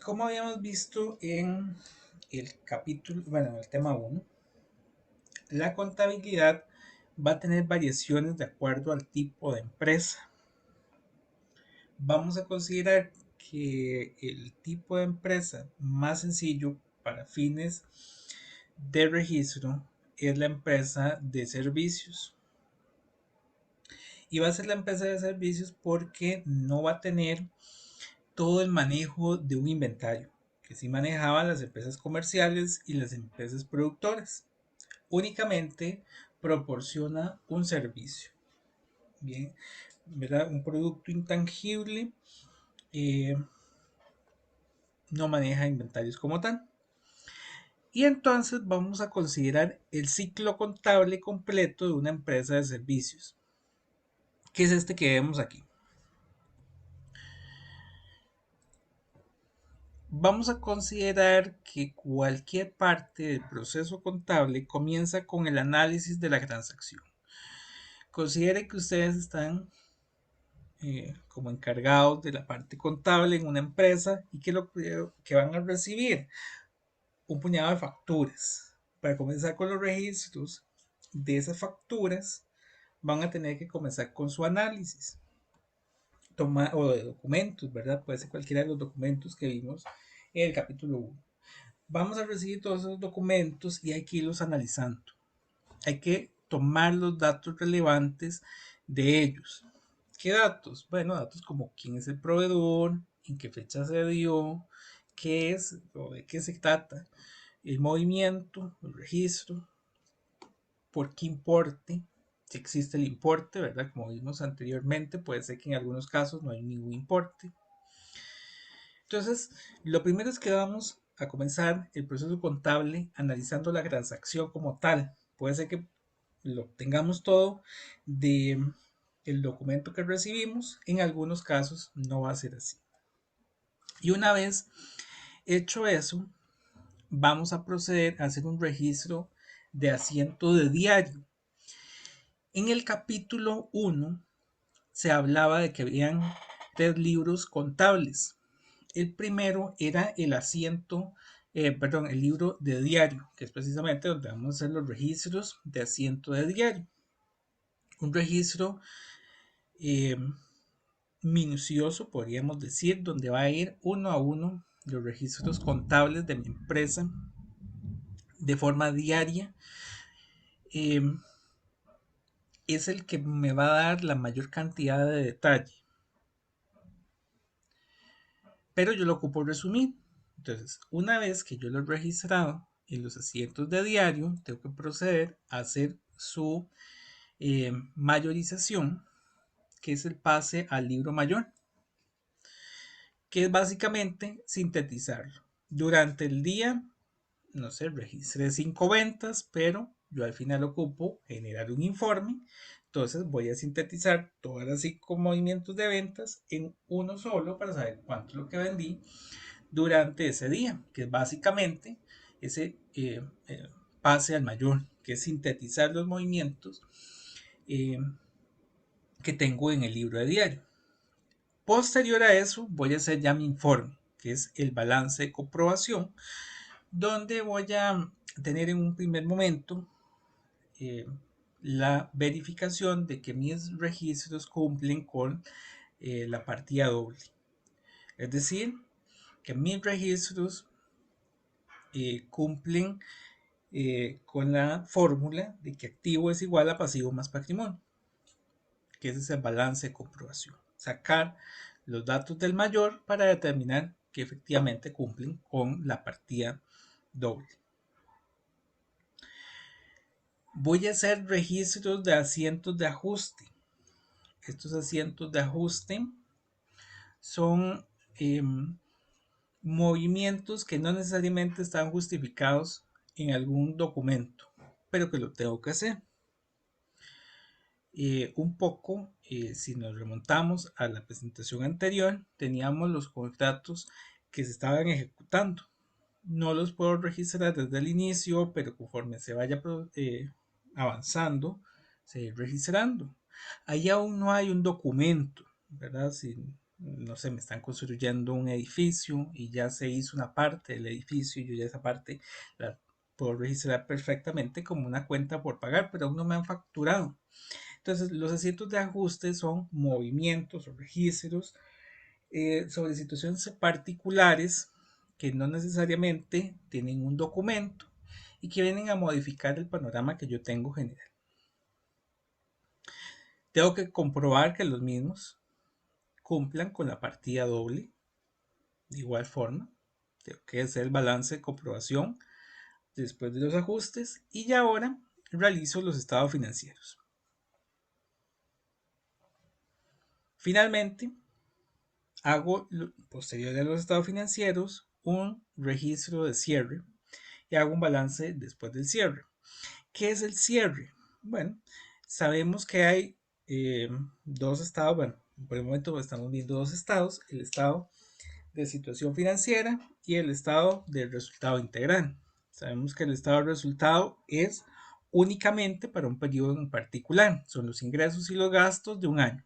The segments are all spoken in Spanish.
Como habíamos visto en el capítulo, bueno, en el tema 1, la contabilidad va a tener variaciones de acuerdo al tipo de empresa. Vamos a considerar que el tipo de empresa más sencillo para fines de registro es la empresa de servicios. Y va a ser la empresa de servicios porque no va a tener todo el manejo de un inventario que sí manejaban las empresas comerciales y las empresas productoras. Únicamente proporciona un servicio, bien, ¿verdad? Un producto intangible, eh, no maneja inventarios como tal. Y entonces vamos a considerar el ciclo contable completo de una empresa de servicios, que es este que vemos aquí. Vamos a considerar que cualquier parte del proceso contable comienza con el análisis de la transacción. Considere que ustedes están como encargados de la parte contable en una empresa y que van a recibir un puñado de facturas. Para comenzar con los registros de esas facturas, van a tener que comenzar con su análisis o de documentos, ¿verdad? Puede ser cualquiera de los documentos que vimos en el capítulo 1. Vamos a recibir todos esos documentos y hay que irlos analizando. Hay que tomar los datos relevantes de ellos. ¿Qué datos? Bueno, datos como quién es el proveedor, en qué fecha se dio, qué es o de qué se trata, el movimiento, el registro, por qué importe, si existe el importe, ¿verdad? Como vimos anteriormente, puede ser que en algunos casos no hay ningún importe. Entonces, lo primero es que vamos a comenzar el proceso contable analizando la transacción como tal. Puede ser que lo tengamos todo de el documento que recibimos. En algunos casos no va a ser así. Y una vez hecho eso, vamos a proceder a hacer un registro de asiento de diario. En el capítulo 1 se hablaba de que habían 3 libros contables. El primero era el asiento, el libro de diario, que es precisamente donde vamos a hacer los registros de asiento de diario. Un registro eh, minucioso, podríamos decir, donde va a ir uno a uno los registros contables de mi empresa de forma diaria. Eh, es el que me va a dar la mayor cantidad de detalle, pero yo lo ocupo resumir. Entonces, una vez que yo lo he registrado en los asientos de diario, tengo que proceder a hacer su mayorización, que es el pase al libro mayor, que es básicamente sintetizarlo. Durante el día, no sé, registré 5 ventas, pero yo al final ocupo generar un informe. Entonces voy a sintetizar todas las 5 movimientos de ventas en uno solo para saber cuánto es lo que vendí durante ese día, que es básicamente ese pase al mayor, que es sintetizar los movimientos eh, que tengo en el libro de diario. Posterior a eso, voy a hacer ya mi informe, que es el balance de comprobación, donde voy a tener en un primer momento eh, la verificación de que mis registros cumplen con la partida doble. Es decir, que mis registros cumplen con la fórmula de que activo es igual a pasivo más patrimonio, que ese es el balance de comprobación. Sacar los datos del mayor para determinar que efectivamente cumplen con la partida doble. Voy a hacer registros de asientos de ajuste. Estos asientos de ajuste son eh, movimientos que no necesariamente están justificados en algún documento, pero que lo tengo que hacer. Un poco, si nos remontamos a la presentación anterior, teníamos los contratos que se estaban ejecutando. No los puedo registrar desde el inicio, pero conforme se vaya avanzando, se ir registrando. Ahí aún no hay un documento, ¿verdad? no sé, me están construyendo un edificio y ya se hizo una parte del edificio y yo ya esa parte la puedo registrar perfectamente como una cuenta por pagar, pero aún no me han facturado. Entonces, los asientos de ajuste son movimientos o registros sobre situaciones particulares que no necesariamente tienen un documento y que vienen a modificar el panorama que yo tengo general. Tengo que comprobar que los mismos cumplan con la partida doble. De igual forma, tengo que hacer el balance de comprobación después de los ajustes y ya ahora realizo los estados financieros. Finalmente, hago, posterior a los estados financieros, un registro de cierre y hago un balance después del cierre. ¿Qué es el cierre? Bueno, sabemos que hay dos estados, bueno, por el momento estamos viendo dos estados, el estado de situación financiera y el estado del resultado integral. Sabemos que el estado del resultado es únicamente para un periodo en particular, son los ingresos y los gastos de un año,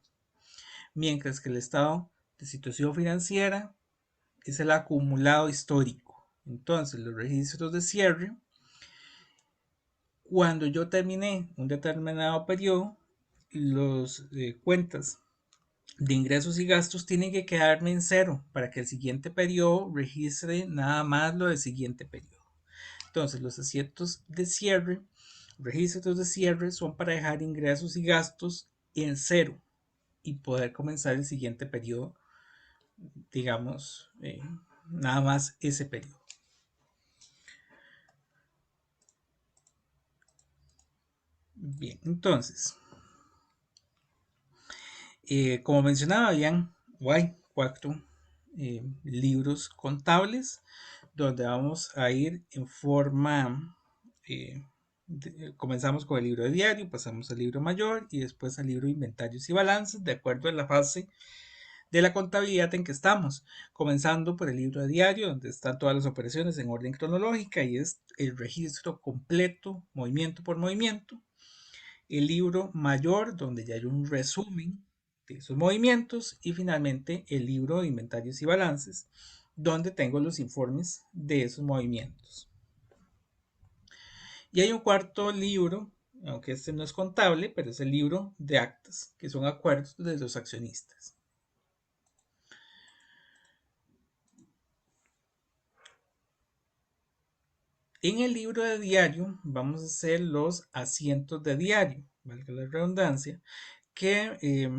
mientras que el estado de situación financiera es el acumulado histórico. Entonces, los registros de cierre, cuando yo terminé un determinado periodo, las cuentas de ingresos y gastos tienen que quedarme en cero para que el siguiente periodo registre nada más lo del siguiente periodo. Entonces, los asientos de cierre, registros de cierre son para dejar ingresos y gastos en cero y poder comenzar el siguiente periodo, digamos, nada más ese periodo. Bien, entonces, como mencionaba, habían cuatro libros contables donde vamos a ir en forma, comenzamos con el libro de diario, pasamos al libro mayor y después al libro de inventarios y balances, de acuerdo a la fase de la contabilidad en que estamos, comenzando por el libro de diario, donde están todas las operaciones en orden cronológica y es el registro completo, movimiento por movimiento. El libro mayor, donde ya hay un resumen de esos movimientos, y finalmente el libro de inventarios y balances, donde tengo los informes de esos movimientos. Y hay un cuarto libro, aunque este no es contable, pero es el libro de actas, que son acuerdos de los accionistas. En el libro de diario vamos a hacer los asientos de diario, valga la redundancia, que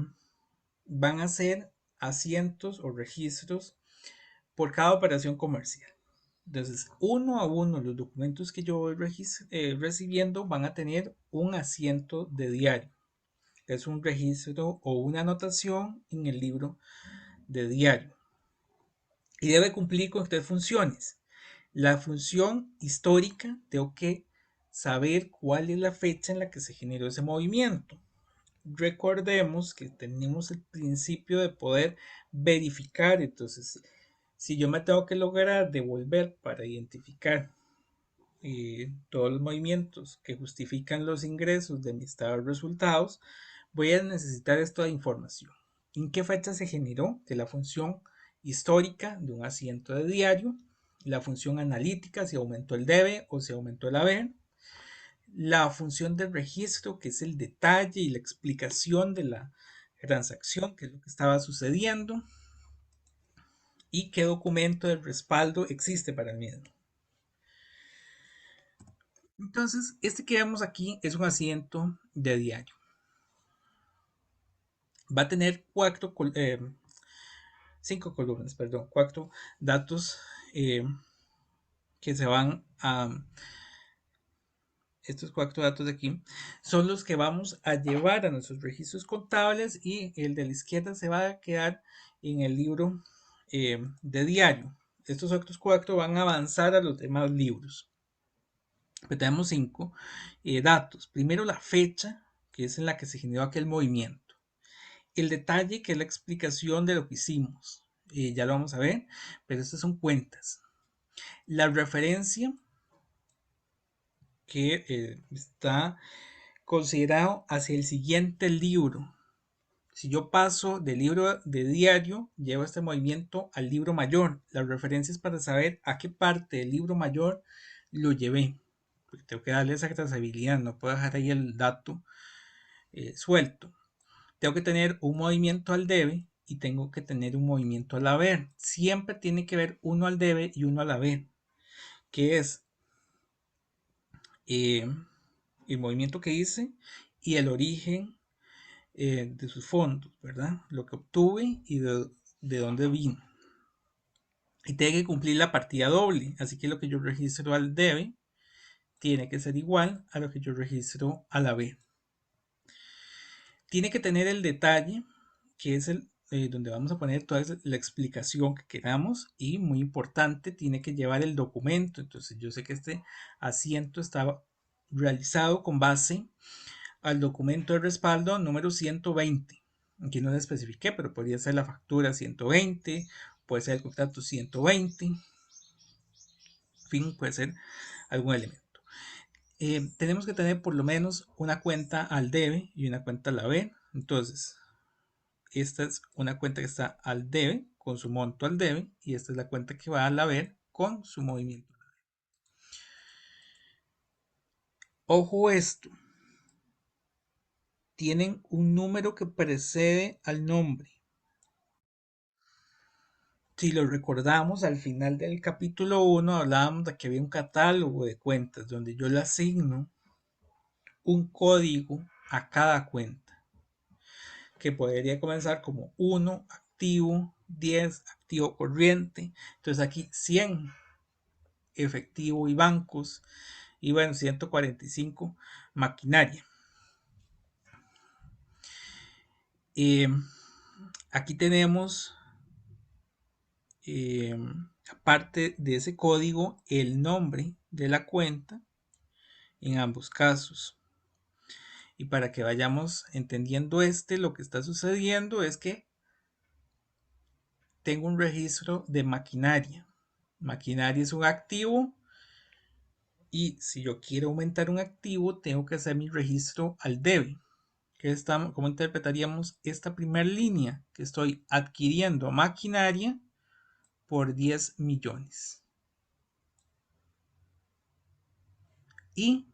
van a ser asientos o registros por cada operación comercial. Entonces, uno a uno, los documentos que yo voy recibiendo van a tener un asiento de diario. Es un registro o una anotación en el libro de diario. Y debe cumplir con tres funciones. La función histórica, tengo que saber cuál es la fecha en la que se generó ese movimiento. Recordemos que tenemos el principio de poder verificar, entonces si yo me tengo que lograr devolver para identificar todos los movimientos que justifican los ingresos de mi estado de resultados, voy a necesitar esta información. ¿En qué fecha se generó? De la función histórica de un asiento de diario, la función analítica, si aumentó el debe o si aumentó el haber, la función del registro, que es el detalle y la explicación de la transacción, que es lo que estaba sucediendo, y qué documento de respaldo existe para el mismo. Entonces, este que vemos aquí es un asiento de diario. Va a tener cinco columnas, perdón, cuatro datos que se van a... Estos cuatro datos de aquí son los que vamos a llevar a nuestros registros contables y el de la izquierda se va a quedar en el libro de diario. Estos otros cuatro van a avanzar a los demás libros. Pero tenemos cinco datos. Primero la fecha, que es en la que se generó aquel movimiento. El detalle, que es la explicación de lo que hicimos. Ya lo vamos a ver, pero estas son cuentas. La referencia, que está considerado hacia el siguiente libro. Si yo paso del libro de diario, llevo este movimiento al libro mayor. Las referencias para saber a qué parte del libro mayor lo llevé. Porque tengo que darle esa trazabilidad, no puedo dejar ahí el dato suelto. Tengo que tener un movimiento al debe y tengo que tener un movimiento al haber. Siempre tiene que haber uno al debe y uno al haber, que es el movimiento que hice y el origen de sus fondos, ¿verdad? Lo que obtuve y de dónde vino. Y tiene que cumplir la partida doble, así que lo que yo registro al debe tiene que ser igual a lo que yo registro al haber. Tiene que tener el detalle, que es el donde vamos a poner toda la explicación que queramos, y muy importante, tiene que llevar el documento. Entonces yo sé que este asiento estaba realizado con base al documento de respaldo número 120. Aquí no le especifiqué, pero podría ser la factura 120, puede ser el contrato 120, en fin, puede ser algún elemento. Tenemos que tener por lo menos una cuenta al debe y una cuenta al haber. Entonces, esta es una cuenta que está al debe con su monto al debe y esta es la cuenta que va al haber con su movimiento. Ojo esto, tienen un número que precede al nombre. Si lo recordamos, al final del capítulo 1 hablábamos de que había un catálogo de cuentas donde yo le asigno un código a cada cuenta, que podría comenzar como 1, activo, 10, activo corriente. Entonces aquí 100, efectivo y bancos, y bueno, 145, maquinaria. Aquí tenemos, aparte de ese código, el nombre de la cuenta en ambos casos. Y para que vayamos entendiendo lo que está sucediendo es que tengo un registro de maquinaria. Maquinaria es un activo y si yo quiero aumentar un activo, tengo que hacer mi registro al debe. ¿Cómo interpretaríamos esta primera línea? Que estoy adquiriendo maquinaria por 10 millones. Y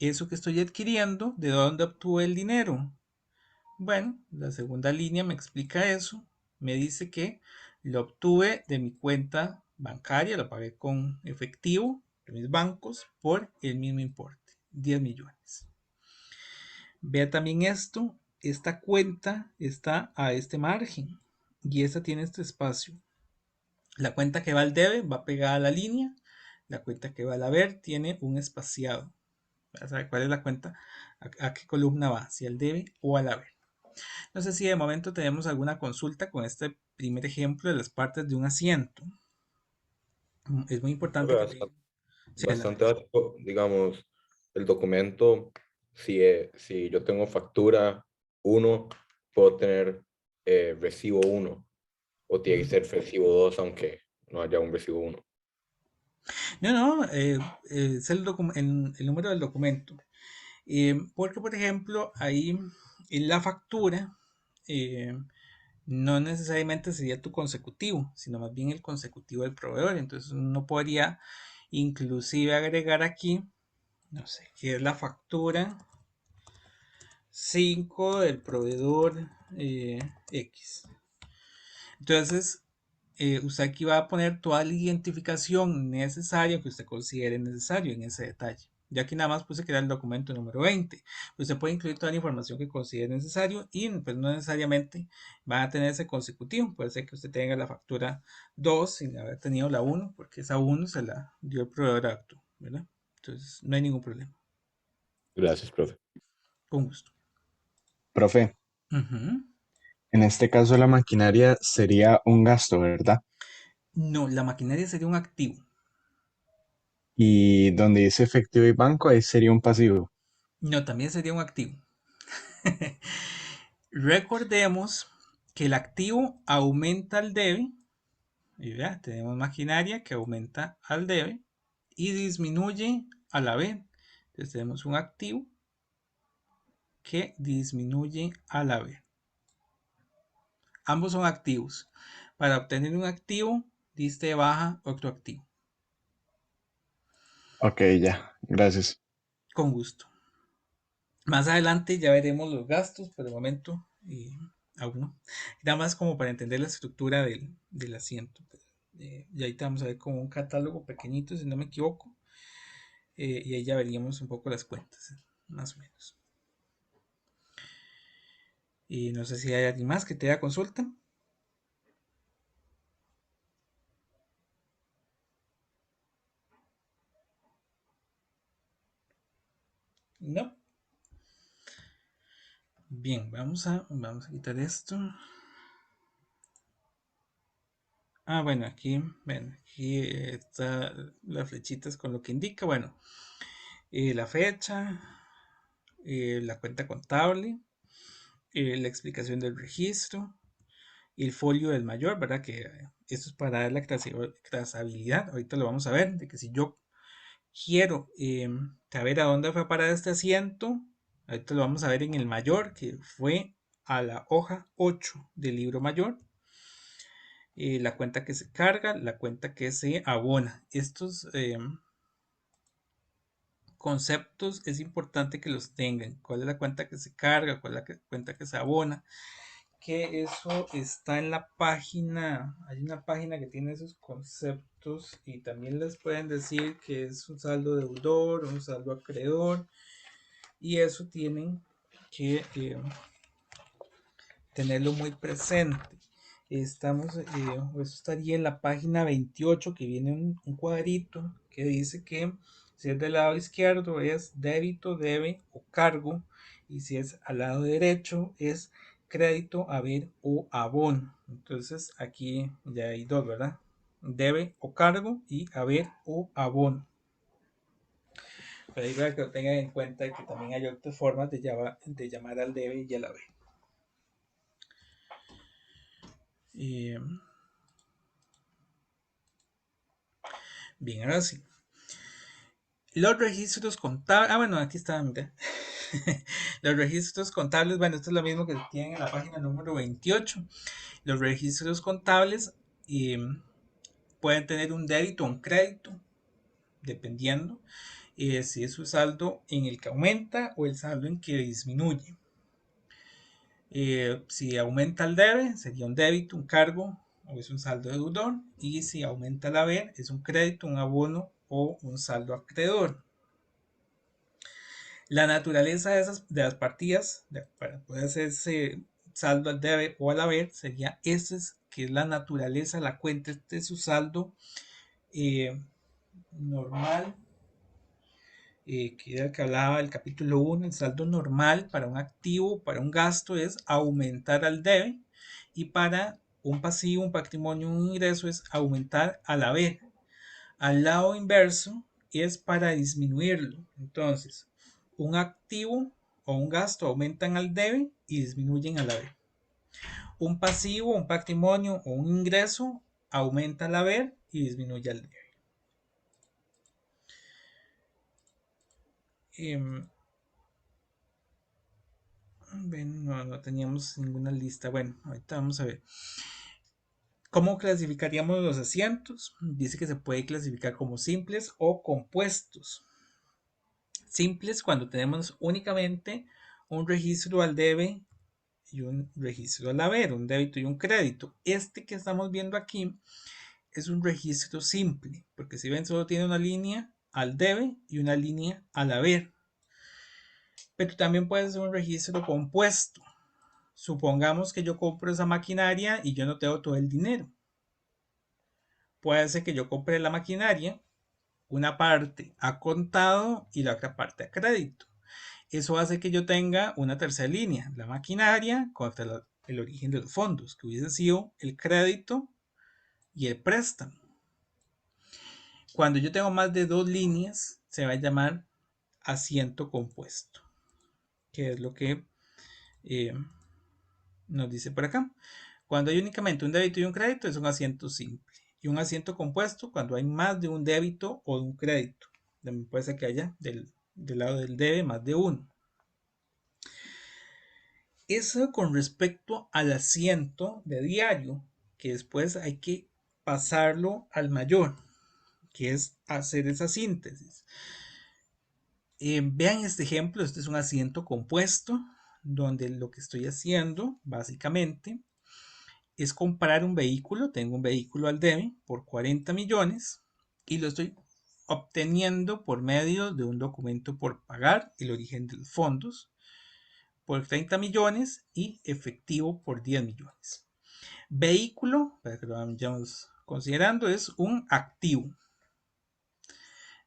eso que estoy adquiriendo, ¿de dónde obtuve el dinero? Bueno, la segunda línea me explica eso. Me dice que lo obtuve de mi cuenta bancaria, lo pagué con efectivo de mis bancos por el mismo importe, 10 millones. Vea también esto, esta cuenta está a este margen y esta tiene este espacio. La cuenta que va al debe va pegada a la línea, la cuenta que va al haber tiene un espaciado. Ya sabe cuál es la cuenta, a qué columna va, si al debe o al haber. No sé si de momento tenemos alguna consulta con este primer ejemplo de las partes de un asiento. Es muy importante que tengan. Sí, Bastante básico, digamos, el documento, si yo tengo factura 1, puedo tener recibo 1, o tiene que ser recibo 2, aunque no haya un recibo 1. No, no, es el número del documento. Porque, por ejemplo, ahí en la factura eh, no necesariamente sería tu consecutivo, sino más bien el consecutivo del proveedor. Entonces uno podría inclusive agregar aquí, no sé, que es la factura 5 del proveedor X. Entonces, usted aquí va a poner toda la identificación necesaria que usted considere necesario en ese detalle. Ya que nada más puse que era el documento número 20. Usted puede incluir toda la información que considere necesario y pues no necesariamente va a tener ese consecutivo. Puede ser que usted tenga la factura 2 sin haber tenido la 1, porque esa 1 se la dio el proveedor acto, ¿verdad? Entonces no hay ningún problema. Gracias, profe. Con gusto. Profe, Ujú. en este caso la maquinaria sería un gasto, ¿verdad? No, la maquinaria sería un activo. Y donde dice efectivo y banco, ahí sería un pasivo. No, también sería un activo. Recordemos que el activo aumenta al debe, y ya tenemos maquinaria que aumenta al debe y disminuye al haber. Entonces tenemos un activo que disminuye al haber. Ambos son activos. Para obtener un activo, diste de baja otro activo. Ok, ya, gracias. Con gusto. Más adelante ya veremos los gastos, por el momento aún no. Nada más como para entender la estructura del asiento. Y ahí te vamos a ver como un catálogo pequeñito, si no me equivoco. Y ahí ya veríamos un poco las cuentas, más o menos. Y no sé si hay alguien más que te haga consulta. No. Bien, vamos a quitar esto. Bueno, aquí está las flechitas con lo que indica. Bueno, la fecha, la cuenta contable, la explicación del registro, y el folio del mayor, ¿verdad? Que esto es para dar la trazabilidad. Ahorita lo vamos a ver, de que si yo quiero saber a dónde fue a parar este asiento, ahorita lo vamos a ver en el mayor, que fue a la hoja 8 del libro mayor. La cuenta que se carga, la cuenta que se abona. Estos conceptos es importante que los tengan. ¿Cuál es la cuenta que se carga? ¿Cuál es la cuenta que se abona? Que eso está en la página, hay una página que tiene esos conceptos y también les pueden decir que es un saldo deudor, un saldo acreedor, y eso tienen que tenerlo muy presente. Eso estaría en la página 28, que viene un cuadrito que dice que si es del lado izquierdo es débito, debe o cargo, y si es al lado derecho es crédito, haber o abono. Entonces aquí ya hay dos, ¿verdad? Debe o cargo y haber o abono. Pero ahí para que lo tengan en cuenta que también hay otras formas de llamar al debe y al haber. Eh, Bien, ahora sí. Los registros contables. Bueno, aquí está, mira. Los registros contables, bueno, esto es lo mismo que tienen en la página número 28. Los registros contables eh, pueden tener un débito o un crédito, dependiendo si es su saldo en el que aumenta o el saldo en que disminuye. Si aumenta el debe, sería un débito, un cargo o es un saldo deudor. Y si aumenta el haber, es un crédito, un abono o un saldo acreedor. La naturaleza de las partidas, para poder hacerse saldo al debe o al haber, sería esta, que es la naturaleza, la cuenta, este es su saldo normal, que era el que hablaba del capítulo 1. El saldo normal para un activo, para un gasto, es aumentar al debe, y para un pasivo, un patrimonio, un ingreso, es aumentar al haber. Al lado inverso es para disminuirlo. Entonces, un activo o un gasto aumentan al debe y disminuyen al haber. Un pasivo, un patrimonio o un ingreso aumenta al haber y disminuye al debe. No teníamos ninguna lista. Bueno, ahorita vamos a ver. ¿Cómo clasificaríamos los asientos? Dice que se puede clasificar como simples o compuestos. Simples cuando tenemos únicamente un registro al debe y un registro al haber, un débito y un crédito. Este que estamos viendo aquí es un registro simple, porque si ven solo tiene una línea al debe y una línea al haber. Pero también puede ser un registro compuesto. Supongamos que yo compro esa maquinaria y yo no tengo todo el dinero. Puede ser que yo compre la maquinaria, una parte a contado y la otra parte a crédito. Eso hace que yo tenga una tercera línea, la maquinaria contra el origen de los fondos, que hubiese sido el crédito y el préstamo. Cuando yo tengo más de dos líneas, se va a llamar asiento compuesto, que es lo que eh, nos dice por acá. Cuando hay únicamente un débito y un crédito, es un asiento simple. Y un asiento compuesto cuando hay más de un débito o de un crédito. También puede ser que haya del lado del debe más de uno. Eso con respecto al asiento de diario, que después hay que pasarlo al mayor, que es hacer esa síntesis. Vean este ejemplo, este es un asiento compuesto, donde lo que estoy haciendo básicamente es comprar un vehículo, tengo un vehículo al debe por 40 millones y lo estoy obteniendo por medio de un documento por pagar, el origen de los fondos, por 30 millones y efectivo por 10 millones. Vehículo, para que lo vayamos considerando, es un activo.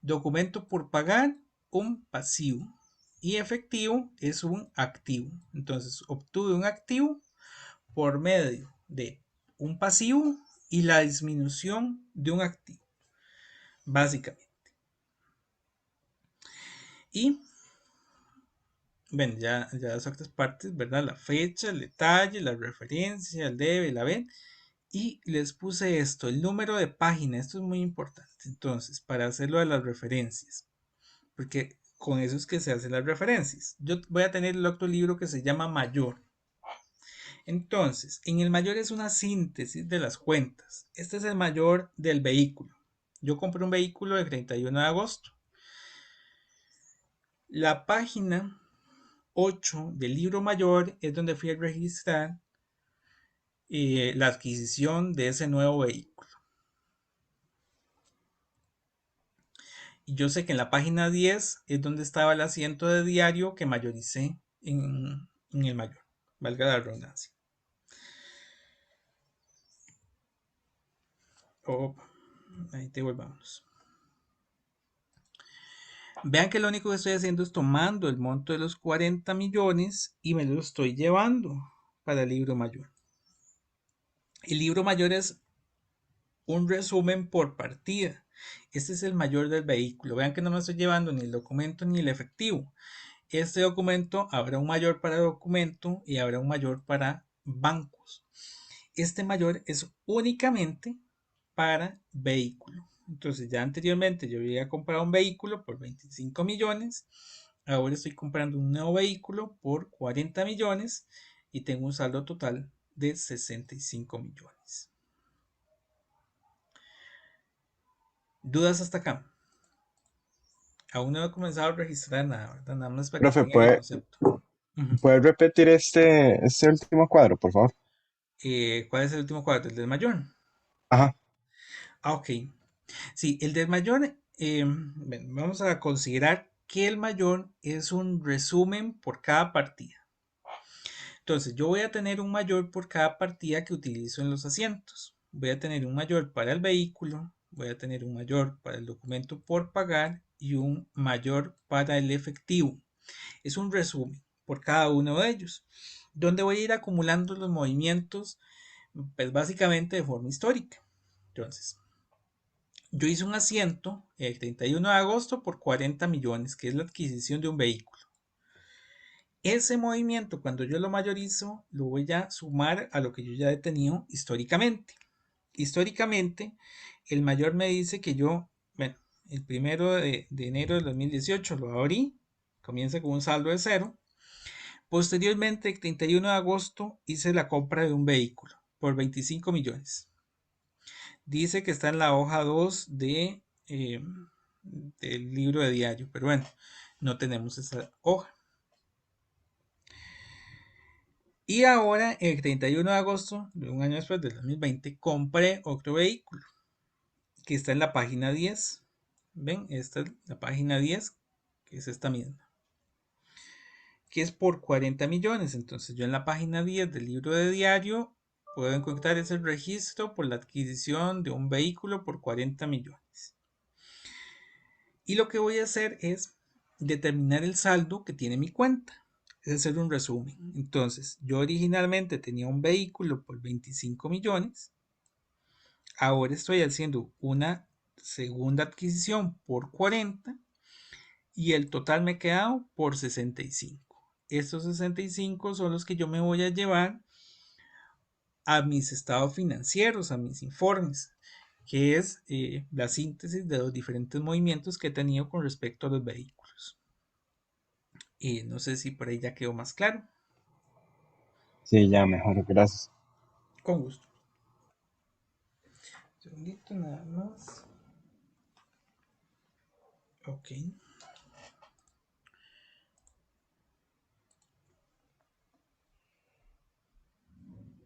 Documento por pagar, un pasivo. Y efectivo es un activo. Entonces, obtuve un activo por medio de un pasivo y la disminución de un activo, básicamente. Y, bueno, ya las otras partes, ¿verdad? La fecha, el detalle, la referencia, el debe, la ven. Y les puse esto, el número de página, esto es muy importante. Entonces, para hacerlo de las referencias, porque con eso es que se hacen las referencias. Yo voy a tener el otro libro que se llama Mayor. Entonces, en el mayor es una síntesis de las cuentas. Este es el mayor del vehículo. Yo compré un vehículo el 31 de agosto. La página 8 del libro mayor es donde fui a registrar la adquisición de ese nuevo vehículo. Y yo sé que en la página 10 es donde estaba el asiento de diario que mayoricé en el mayor, valga la redundancia. Oh, ahí te volvamos. Vean que lo único que estoy haciendo es tomando el monto de los 40 millones y me lo estoy llevando para el libro mayor. El libro mayor es un resumen por partida. Este es el mayor del vehículo. Vean que no me estoy llevando ni el documento ni el efectivo. Este documento habrá un mayor para documento y habrá un mayor para bancos. Este mayor es únicamente para vehículo. Entonces ya anteriormente yo había comprado un vehículo por 25 millones. Ahora estoy comprando un nuevo vehículo por 40 millones y tengo un saldo total de 65 millones. ¿Dudas hasta acá? Aún no he comenzado a registrar nada, ¿verdad? Nada más para que Profe, tengan el ¿puede, concepto. Uh-huh. ¿puede repetir este último cuadro, por favor? ¿Cuál es el último cuadro? ¿El del mayor? Ajá. Ok. Sí, el del mayor, vamos a considerar que el mayor es un resumen por cada partida. Entonces, yo voy a tener un mayor por cada partida que utilizo en los asientos. Voy a tener un mayor para el vehículo, voy a tener un mayor para el documento por pagar y un mayor para el efectivo. Es un resumen por cada uno de ellos, donde voy a ir acumulando los movimientos, pues básicamente de forma histórica. Entonces, yo hice un asiento el 31 de agosto por 40 millones, que es la adquisición de un vehículo. Ese movimiento, cuando yo lo mayorizo, lo voy a sumar a lo que yo ya he tenido históricamente. Históricamente, el mayor me dice que yo, bueno, el 1 de enero del 2018 lo abrí, comienza con un saldo de cero. Posteriormente, el 31 de agosto, hice la compra de un vehículo por 25 millones. Dice que está en la hoja 2 del libro de diario, pero bueno, no tenemos esa hoja. Y ahora, el 31 de agosto, de un año después, del 2020, compré otro vehículo que está en la página 10. ¿Ven? Esta es la página 10, que es esta misma, que es por 40 millones. Entonces, yo en la página 10 del libro de diario puedo encontrar ese registro por la adquisición de un vehículo por 40 millones. Y lo que voy a hacer es determinar el saldo que tiene mi cuenta. Es hacer un resumen. Entonces, yo originalmente tenía un vehículo por 25 millones. Ahora estoy haciendo una segunda adquisición por 40 y el total me ha quedado por 65. Estos 65 son los que yo me voy a llevar a mis estados financieros, a mis informes, que es la síntesis de los diferentes movimientos que he tenido con respecto a los vehículos. No sé si por ahí ya quedó más claro. Sí, ya mejor, gracias. Con gusto. Un segundito nada más. Ok.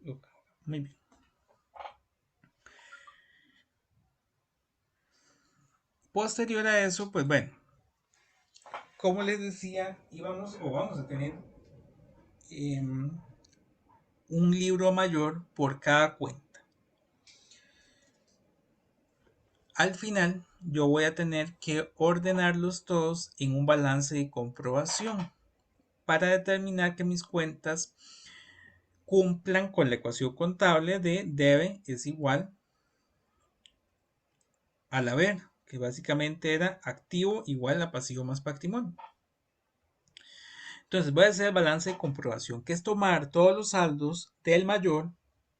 Ok, muy bien. Posterior a eso, pues bueno, como les decía, vamos a tener un libro mayor por cada cuenta. Al final, yo voy a tener que ordenarlos todos en un balance de comprobación para determinar que mis cuentas cumplan con la ecuación contable de debe es igual al haber, que básicamente era activo igual a pasivo más patrimonio. Entonces voy a hacer el balance de comprobación, que es tomar todos los saldos del mayor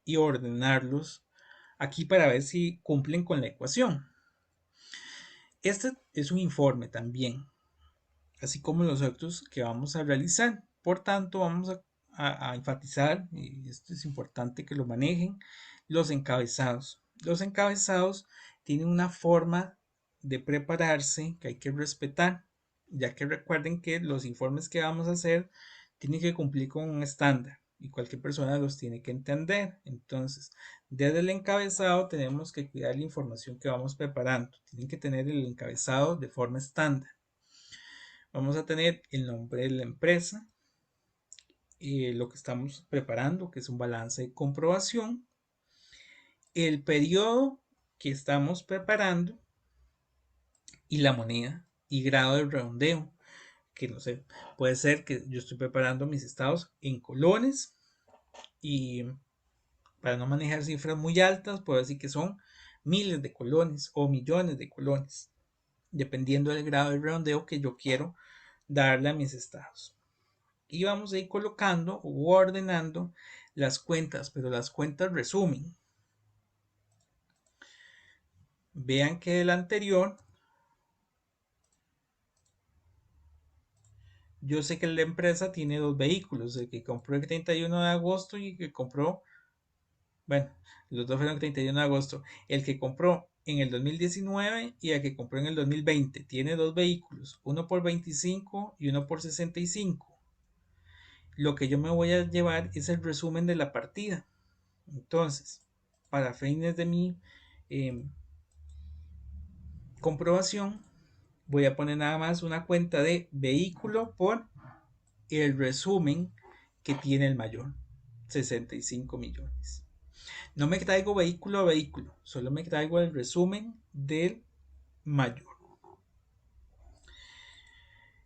y ordenarlos aquí para ver si cumplen con la ecuación. Este es un informe también, así como los otros que vamos a realizar. Por tanto, vamos a enfatizar, y esto es importante que lo manejen, los encabezados. Los encabezados tienen una forma de prepararse que hay que respetar, ya que recuerden que los informes que vamos a hacer tienen que cumplir con un estándar y cualquier persona los tiene que entender. Entonces, desde el encabezado tenemos que cuidar la información que vamos preparando. Tienen que tener el encabezado de forma estándar. Vamos a tener el nombre de la empresa, lo que estamos preparando, que es un balance de comprobación, el periodo que estamos preparando y la moneda y grado de redondeo, que no sé, puede ser que yo estoy preparando mis estados en colones y para no manejar cifras muy altas, puedo decir que son miles de colones o millones de colones, dependiendo del grado de redondeo que yo quiero darle a mis estados. Y vamos a ir colocando u ordenando las cuentas, pero las cuentas resumen. Vean que el anterior, yo sé que la empresa tiene dos vehículos, el que compró el 31 de agosto y el que compró, bueno, los dos fueron el 31 de agosto, el que compró en el 2019 y el que compró en el 2020. Tiene dos vehículos, uno por 25 y uno por 65. Lo que yo me voy a llevar es el resumen de la partida. Entonces, para fines de mi eh, comprobación, voy a poner nada más una cuenta de vehículo por el resumen que tiene el mayor, 65 millones. No me traigo vehículo a vehículo, solo me traigo el resumen del mayor.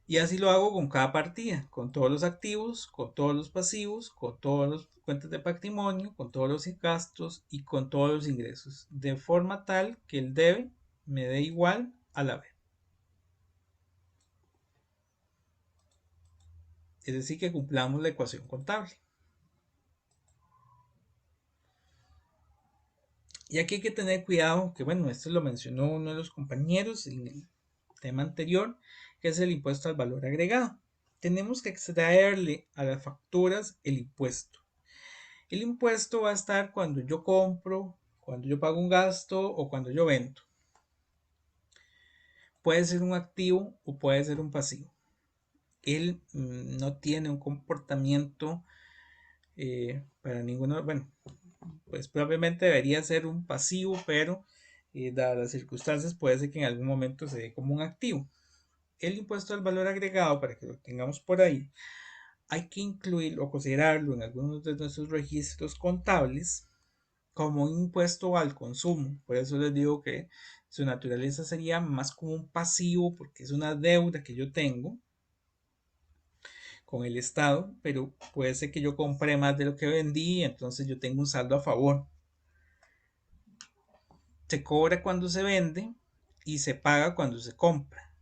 Y así lo hago con cada partida, con todos los activos, con todos los pasivos, con todas las cuentas de patrimonio, con todos los gastos y con todos los ingresos, de forma tal que el debe me dé igual al haber. Es decir, que cumplamos la ecuación contable. Y aquí hay que tener cuidado, que bueno, esto lo mencionó uno de los compañeros en el tema anterior, que es el impuesto al valor agregado. Tenemos que extraerle a las facturas el impuesto. El impuesto va a estar cuando yo compro, cuando yo pago un gasto o cuando yo vendo. Puede ser un activo o puede ser un pasivo. Él no tiene un comportamiento para ninguno, bueno, pues probablemente debería ser un pasivo, pero dadas las circunstancias puede ser que en algún momento se dé como un activo. El impuesto al valor agregado, para que lo tengamos por ahí, hay que incluirlo o considerarlo en algunos de nuestros registros contables como un impuesto al consumo. Por eso les digo que su naturaleza sería más como un pasivo porque es una deuda que yo tengo con el Estado, pero puede ser que yo compré más de lo que vendí, entonces yo tengo un saldo a favor. Se cobra cuando se vende y se paga cuando se compra.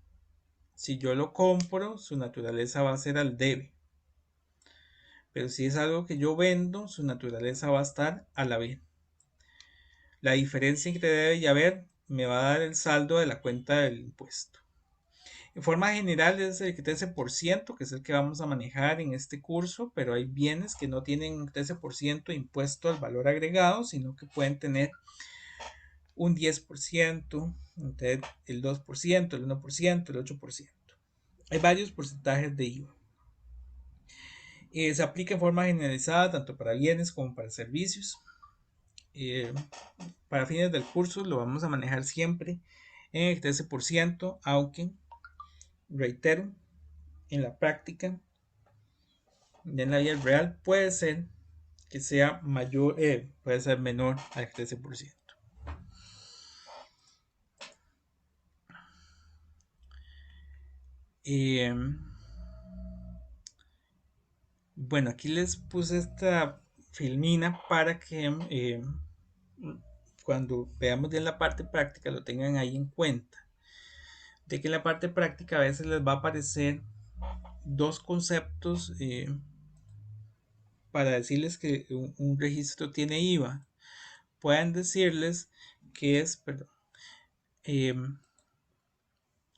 Si yo lo compro, su naturaleza va a ser al debe. Pero si es algo que yo vendo, su naturaleza va a estar al haber. La diferencia entre debe y haber me va a dar el saldo de la cuenta del impuesto. En forma general es el 13%, que es el que vamos a manejar en este curso, pero hay bienes que no tienen un 13% impuesto al valor agregado, sino que pueden tener un 10%, el 2%, el 1%, el 8%. Hay varios porcentajes de IVA. Se aplica en forma generalizada tanto para bienes como para servicios. Para fines del curso lo vamos a manejar siempre en el 13%, aunque, reitero, en la práctica, en la vida real, puede ser que sea mayor, puede ser menor al 13%. Bueno, aquí les puse esta filmina para que cuando veamos bien la parte práctica lo tengan ahí en cuenta. De que en la parte práctica a veces les va a aparecer dos conceptos para decirles que un registro tiene IVA. Pueden decirles que es, perdón,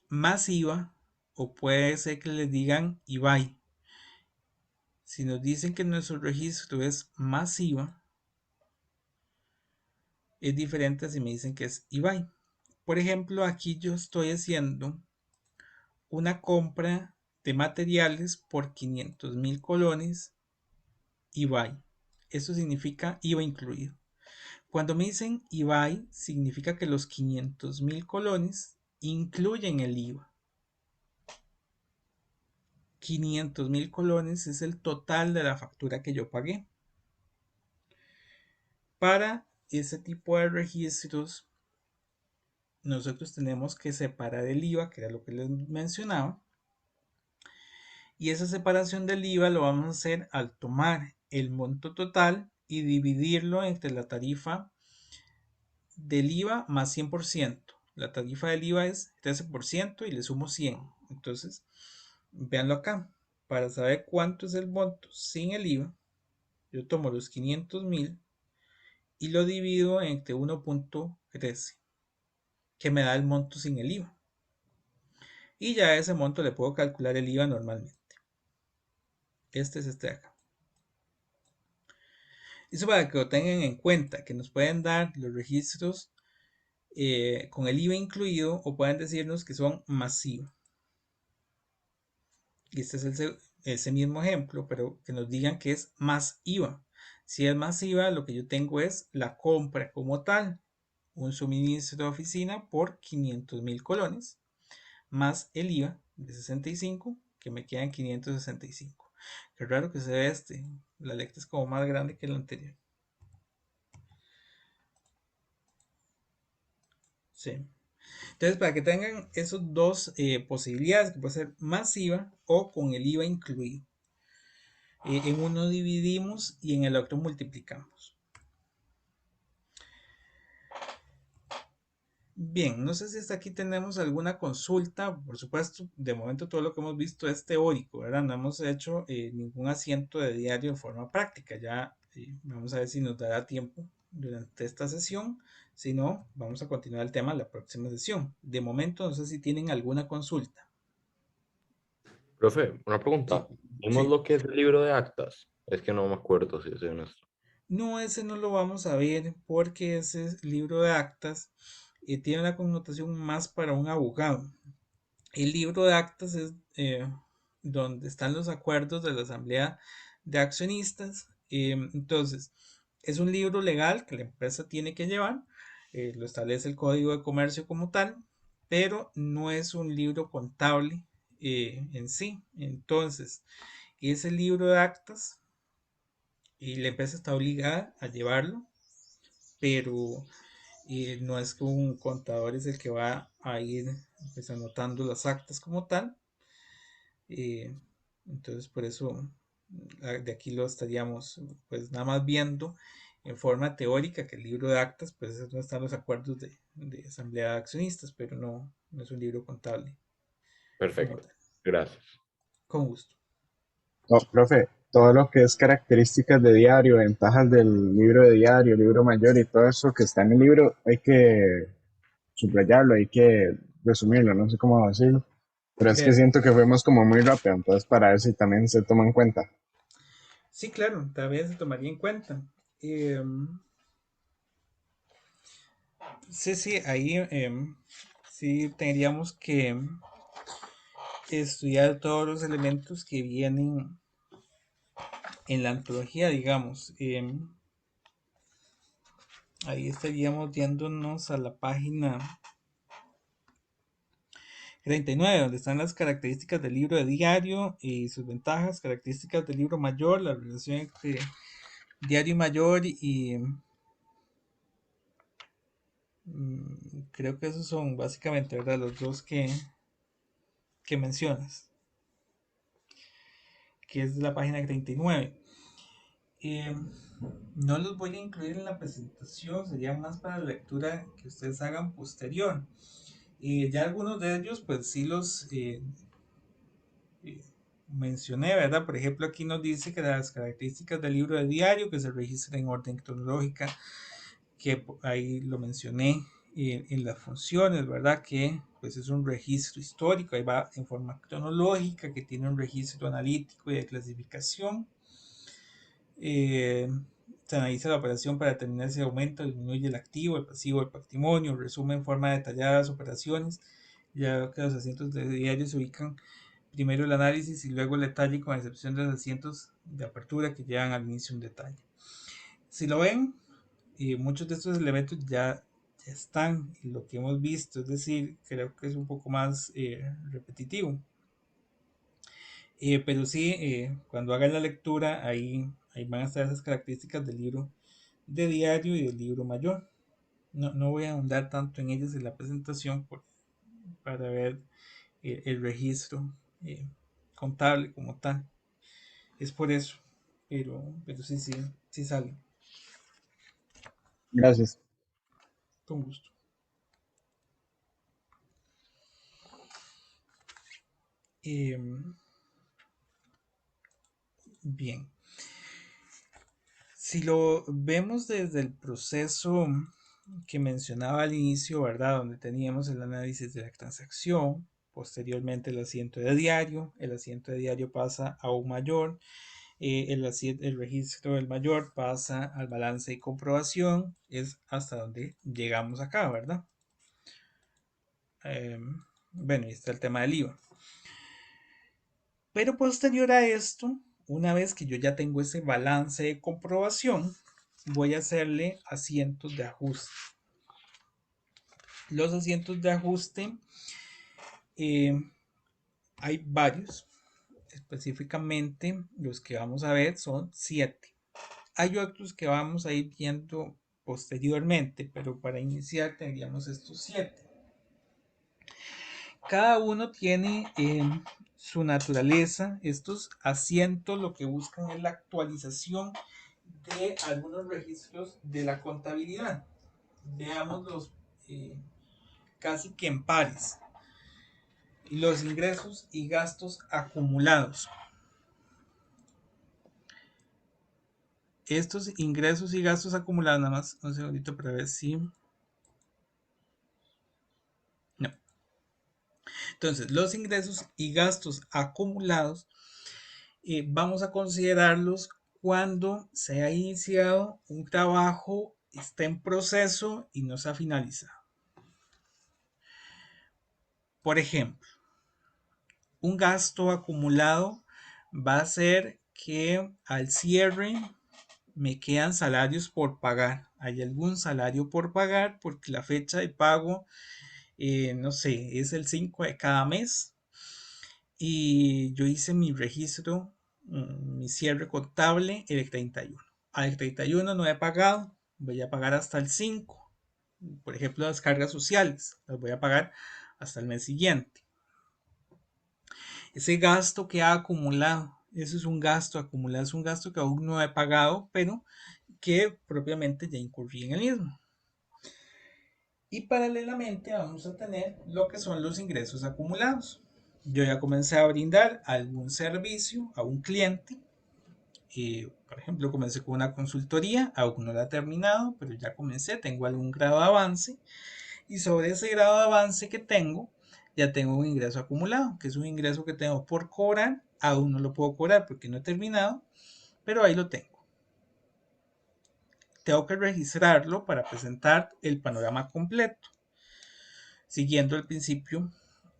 más IVA, o puede ser que les digan IVAI. Si nos dicen que nuestro registro es más IVA, es diferente a si me dicen que es IVAI. Por ejemplo, aquí yo estoy haciendo una compra de materiales por 500,000 colones IVAI. Eso significa IVA incluido. Cuando me dicen IVAI, significa que los 500,000 colones incluyen el IVA. 500,000 colones es el total de la factura que yo pagué. Para ese tipo de registros, nosotros tenemos que separar el IVA, que era lo que les mencionaba. Y esa separación del IVA lo vamos a hacer al tomar el monto total y dividirlo entre la tarifa del IVA más 100%. La tarifa del IVA es 13% y le sumo 100. Entonces, véanlo acá. Para saber cuánto es el monto sin el IVA, yo tomo los 500,000 y lo divido entre 1.13, que me da el monto sin el IVA. Y ya a ese monto le puedo calcular el IVA normalmente. Este es este de acá. Eso para que lo tengan en cuenta, que nos pueden dar los registros con el IVA incluido o pueden decirnos que son masivos. Y este es ese mismo ejemplo, pero que nos digan que es más IVA. Si es más IVA, lo que yo tengo es la compra como tal, un suministro de oficina por 500,000 colones, más el IVA de 65, que me quedan 565. Qué raro que se ve este. La letra es como más grande que la anterior. Sí. Entonces, para que tengan esos dos posibilidades, que puede ser más IVA o con el IVA incluido. En uno dividimos y en el otro multiplicamos. Bien, no sé si hasta aquí tenemos alguna consulta. Por supuesto, de momento todo lo que hemos visto es teórico, ¿verdad? No hemos hecho ningún asiento de diario en forma práctica. Ya vamos a ver si nos dará tiempo durante esta sesión. Si no, vamos a continuar el tema en la próxima sesión. De momento, no sé si tienen alguna consulta. Profe, una Sí, pregunta. ¿Vimos sí. lo que es el libro de actas? Es que no me acuerdo si soy honesto. No, ese no lo vamos a ver porque ese libro de actas tiene una connotación más para un abogado. El libro de actas es donde están los acuerdos de la asamblea de accionistas. Entonces, es un libro legal que la empresa tiene que llevar, lo establece el Código de Comercio como tal, pero no es un libro contable en sí. Entonces, ese libro de actas y la empresa está obligada a llevarlo, pero no es que un contador es el que va a ir pues, anotando las actas como tal. eh, entonces por eso de aquí lo estaríamos pues nada más viendo en forma teórica, que el libro de actas pues no están los acuerdos de asamblea de accionistas, pero no es un libro contable como Perfecto. tal. Gracias. Con gusto. No, profe, todo lo que es características de diario, ventajas del libro de diario, libro mayor y todo eso que está en el libro, hay que subrayarlo, hay que resumirlo, no sé cómo decirlo. Pero es que Vean. siento que fuimos como muy rápido, entonces para ver si también se toma en cuenta. Sí, claro, también se tomaría en cuenta. Sí, sí, ahí sí tendríamos que estudiar todos los elementos que vienen en la antología, digamos. Ahí estaríamos yéndonos a la página 39, donde están las características del libro de diario y sus ventajas, características del libro mayor, la relación entre diario mayor y creo que esos son básicamente, ¿verdad? Los dos que mencionas, que es la página 39. Eh, no los voy a incluir en la presentación, sería más para la lectura que ustedes hagan posterior. Ya algunos de ellos, pues sí los eh, mencioné, ¿verdad? Por ejemplo, aquí nos dice que las características del libro de diario, que se registra en orden cronológica, que ahí lo mencioné en las funciones, ¿verdad? Que pues es un registro histórico, ahí va en forma cronológica, que tiene un registro analítico y de clasificación. Eh, Se analiza la operación para determinar si aumenta o disminuye el activo, el pasivo, el patrimonio, resume en forma detallada las operaciones, ya que los asientos de diario se ubican primero el análisis y luego el detalle, con excepción de los asientos de apertura que llevan al inicio un detalle. Si lo ven, muchos de estos elementos ya están en lo que hemos visto, es decir, creo que es un poco más repetitivo. Pero sí, cuando hagan la lectura, ahí van a estar esas características del libro de diario y del libro mayor. No voy a ahondar tanto en ellas en la presentación para ver el registro eh, contable como tal. Es por eso, pero sí, sí, sí sale, Gracias. con gusto. Eh, Bien, si lo vemos desde el proceso que mencionaba al inicio, ¿verdad? Donde teníamos el análisis de la transacción, posteriormente el asiento de diario pasa a un mayor, el registro del mayor pasa al balance y comprobación, es hasta donde llegamos acá, ¿verdad? Eh, bueno, y está el tema del IVA. Pero posterior a esto, una vez que yo ya tengo ese balance de comprobación, voy a hacerle asientos de ajuste. Los asientos de ajuste eh, hay varios, específicamente los que vamos a ver son 7. Hay otros que vamos a ir viendo posteriormente, pero para iniciar tendríamos estos 7. Cada uno tiene su naturaleza. Estos asientos lo que buscan es la actualización de algunos registros de la contabilidad. Veámoslos casi que en pares. Los ingresos y gastos acumulados. Estos ingresos y gastos acumulados, nada más un segundito para ver si... No. Entonces, los ingresos y gastos acumulados vamos a considerarlos cuando se ha iniciado un trabajo, está en proceso y no se ha finalizado. Por ejemplo, un gasto acumulado va a ser que al cierre me quedan salarios por pagar. Hay algún salario por pagar porque la fecha de pago, no sé, es el 5 de cada mes. Y yo hice mi registro, mi cierre contable el 31. Al 31 no he pagado, voy a pagar hasta el 5. Por ejemplo, las cargas sociales, las voy a pagar hasta el mes siguiente. Ese gasto que ha acumulado, eso es un gasto acumulado, es un gasto que aún no he pagado, pero que propiamente ya incurrí en el mismo. Y paralelamente vamos a tener lo que son los ingresos acumulados. Yo ya comencé a brindar algún servicio a un cliente. Por ejemplo, comencé con una consultoría, aún no la he terminado, pero ya comencé, tengo algún grado de avance. Y sobre ese grado de avance que tengo, ya tengo un ingreso acumulado, que es un ingreso que tengo por cobrar. Aún no lo puedo cobrar porque no he terminado, pero ahí lo tengo. Tengo que registrarlo para presentar el panorama completo, siguiendo el principio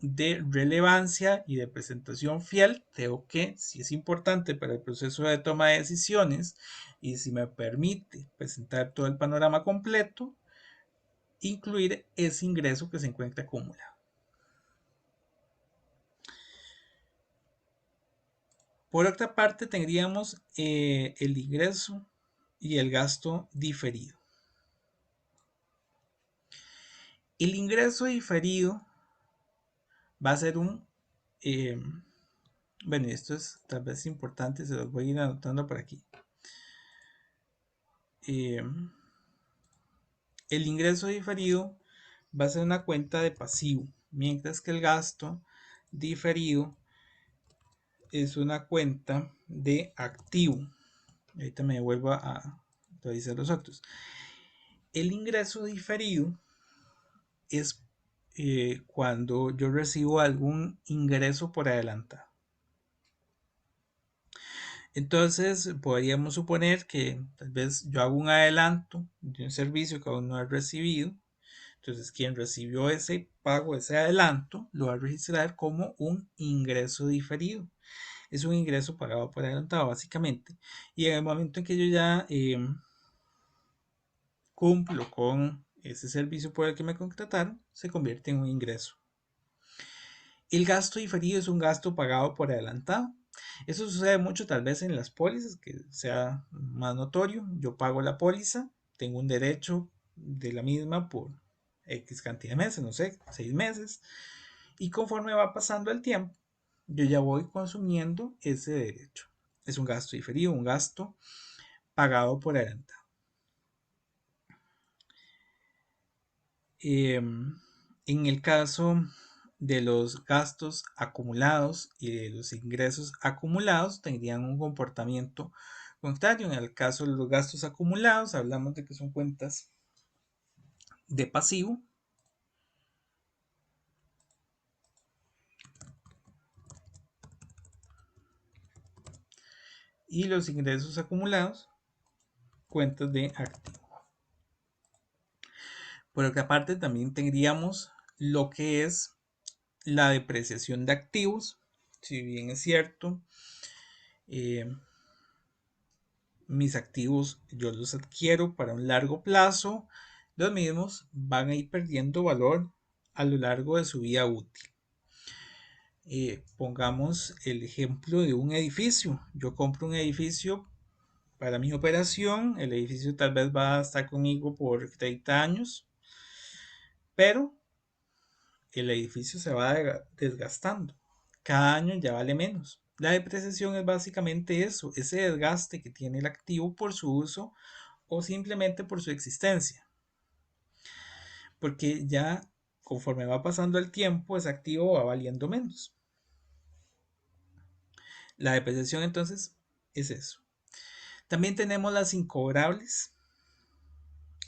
de relevancia y de presentación fiel. Tengo que, si es importante para el proceso de toma de decisiones y si me permite presentar todo el panorama completo, incluir ese ingreso que se encuentra acumulado. Por otra parte, tendríamos el ingreso y el gasto diferido. El ingreso diferido va a ser un... bueno, esto es tal vez importante, se los voy a ir anotando por aquí. El ingreso diferido va a ser una cuenta de pasivo, mientras que el gasto diferido es una cuenta de activo. Ahorita me vuelvo a revisar los otros. El ingreso diferido es cuando yo recibo algún ingreso por adelantado. Entonces podríamos suponer que tal vez yo hago un adelanto de un servicio que aún no he recibido. Entonces quien recibió ese pago, ese adelanto, lo va a registrar como un ingreso diferido. Es un ingreso pagado por adelantado básicamente. Y en el momento en que yo ya cumplo con ese servicio por el que me contrataron, se convierte en un ingreso. El gasto diferido es un gasto pagado por adelantado. Eso sucede mucho tal vez en las pólizas, que sea más notorio. Yo pago la póliza, tengo un derecho de la misma por X cantidad de meses, no sé, 6 meses. Y conforme va pasando el tiempo, yo ya voy consumiendo ese derecho. Es un gasto diferido, un gasto pagado por adelantado. En el caso de los gastos acumulados y de los ingresos acumulados tendrían un comportamiento contrario. En el caso de los gastos acumulados hablamos de que son cuentas de pasivo y los ingresos acumulados cuentas de activo. Por otra parte también tendríamos lo que es la depreciación de activos. Si bien es cierto, mis activos yo los adquiero para un largo plazo, los mismos van a ir perdiendo valor a lo largo de su vida útil. Pongamos el ejemplo de un edificio. Yo compro un edificio para mi operación, el edificio tal vez va a estar conmigo por 30 años, pero el edificio se va desgastando. Cada año ya vale menos. La depreciación es básicamente eso, ese desgaste que tiene el activo por su uso o simplemente por su existencia. Porque ya conforme va pasando el tiempo, ese activo va valiendo menos. La depreciación entonces es eso. También tenemos las incobrables.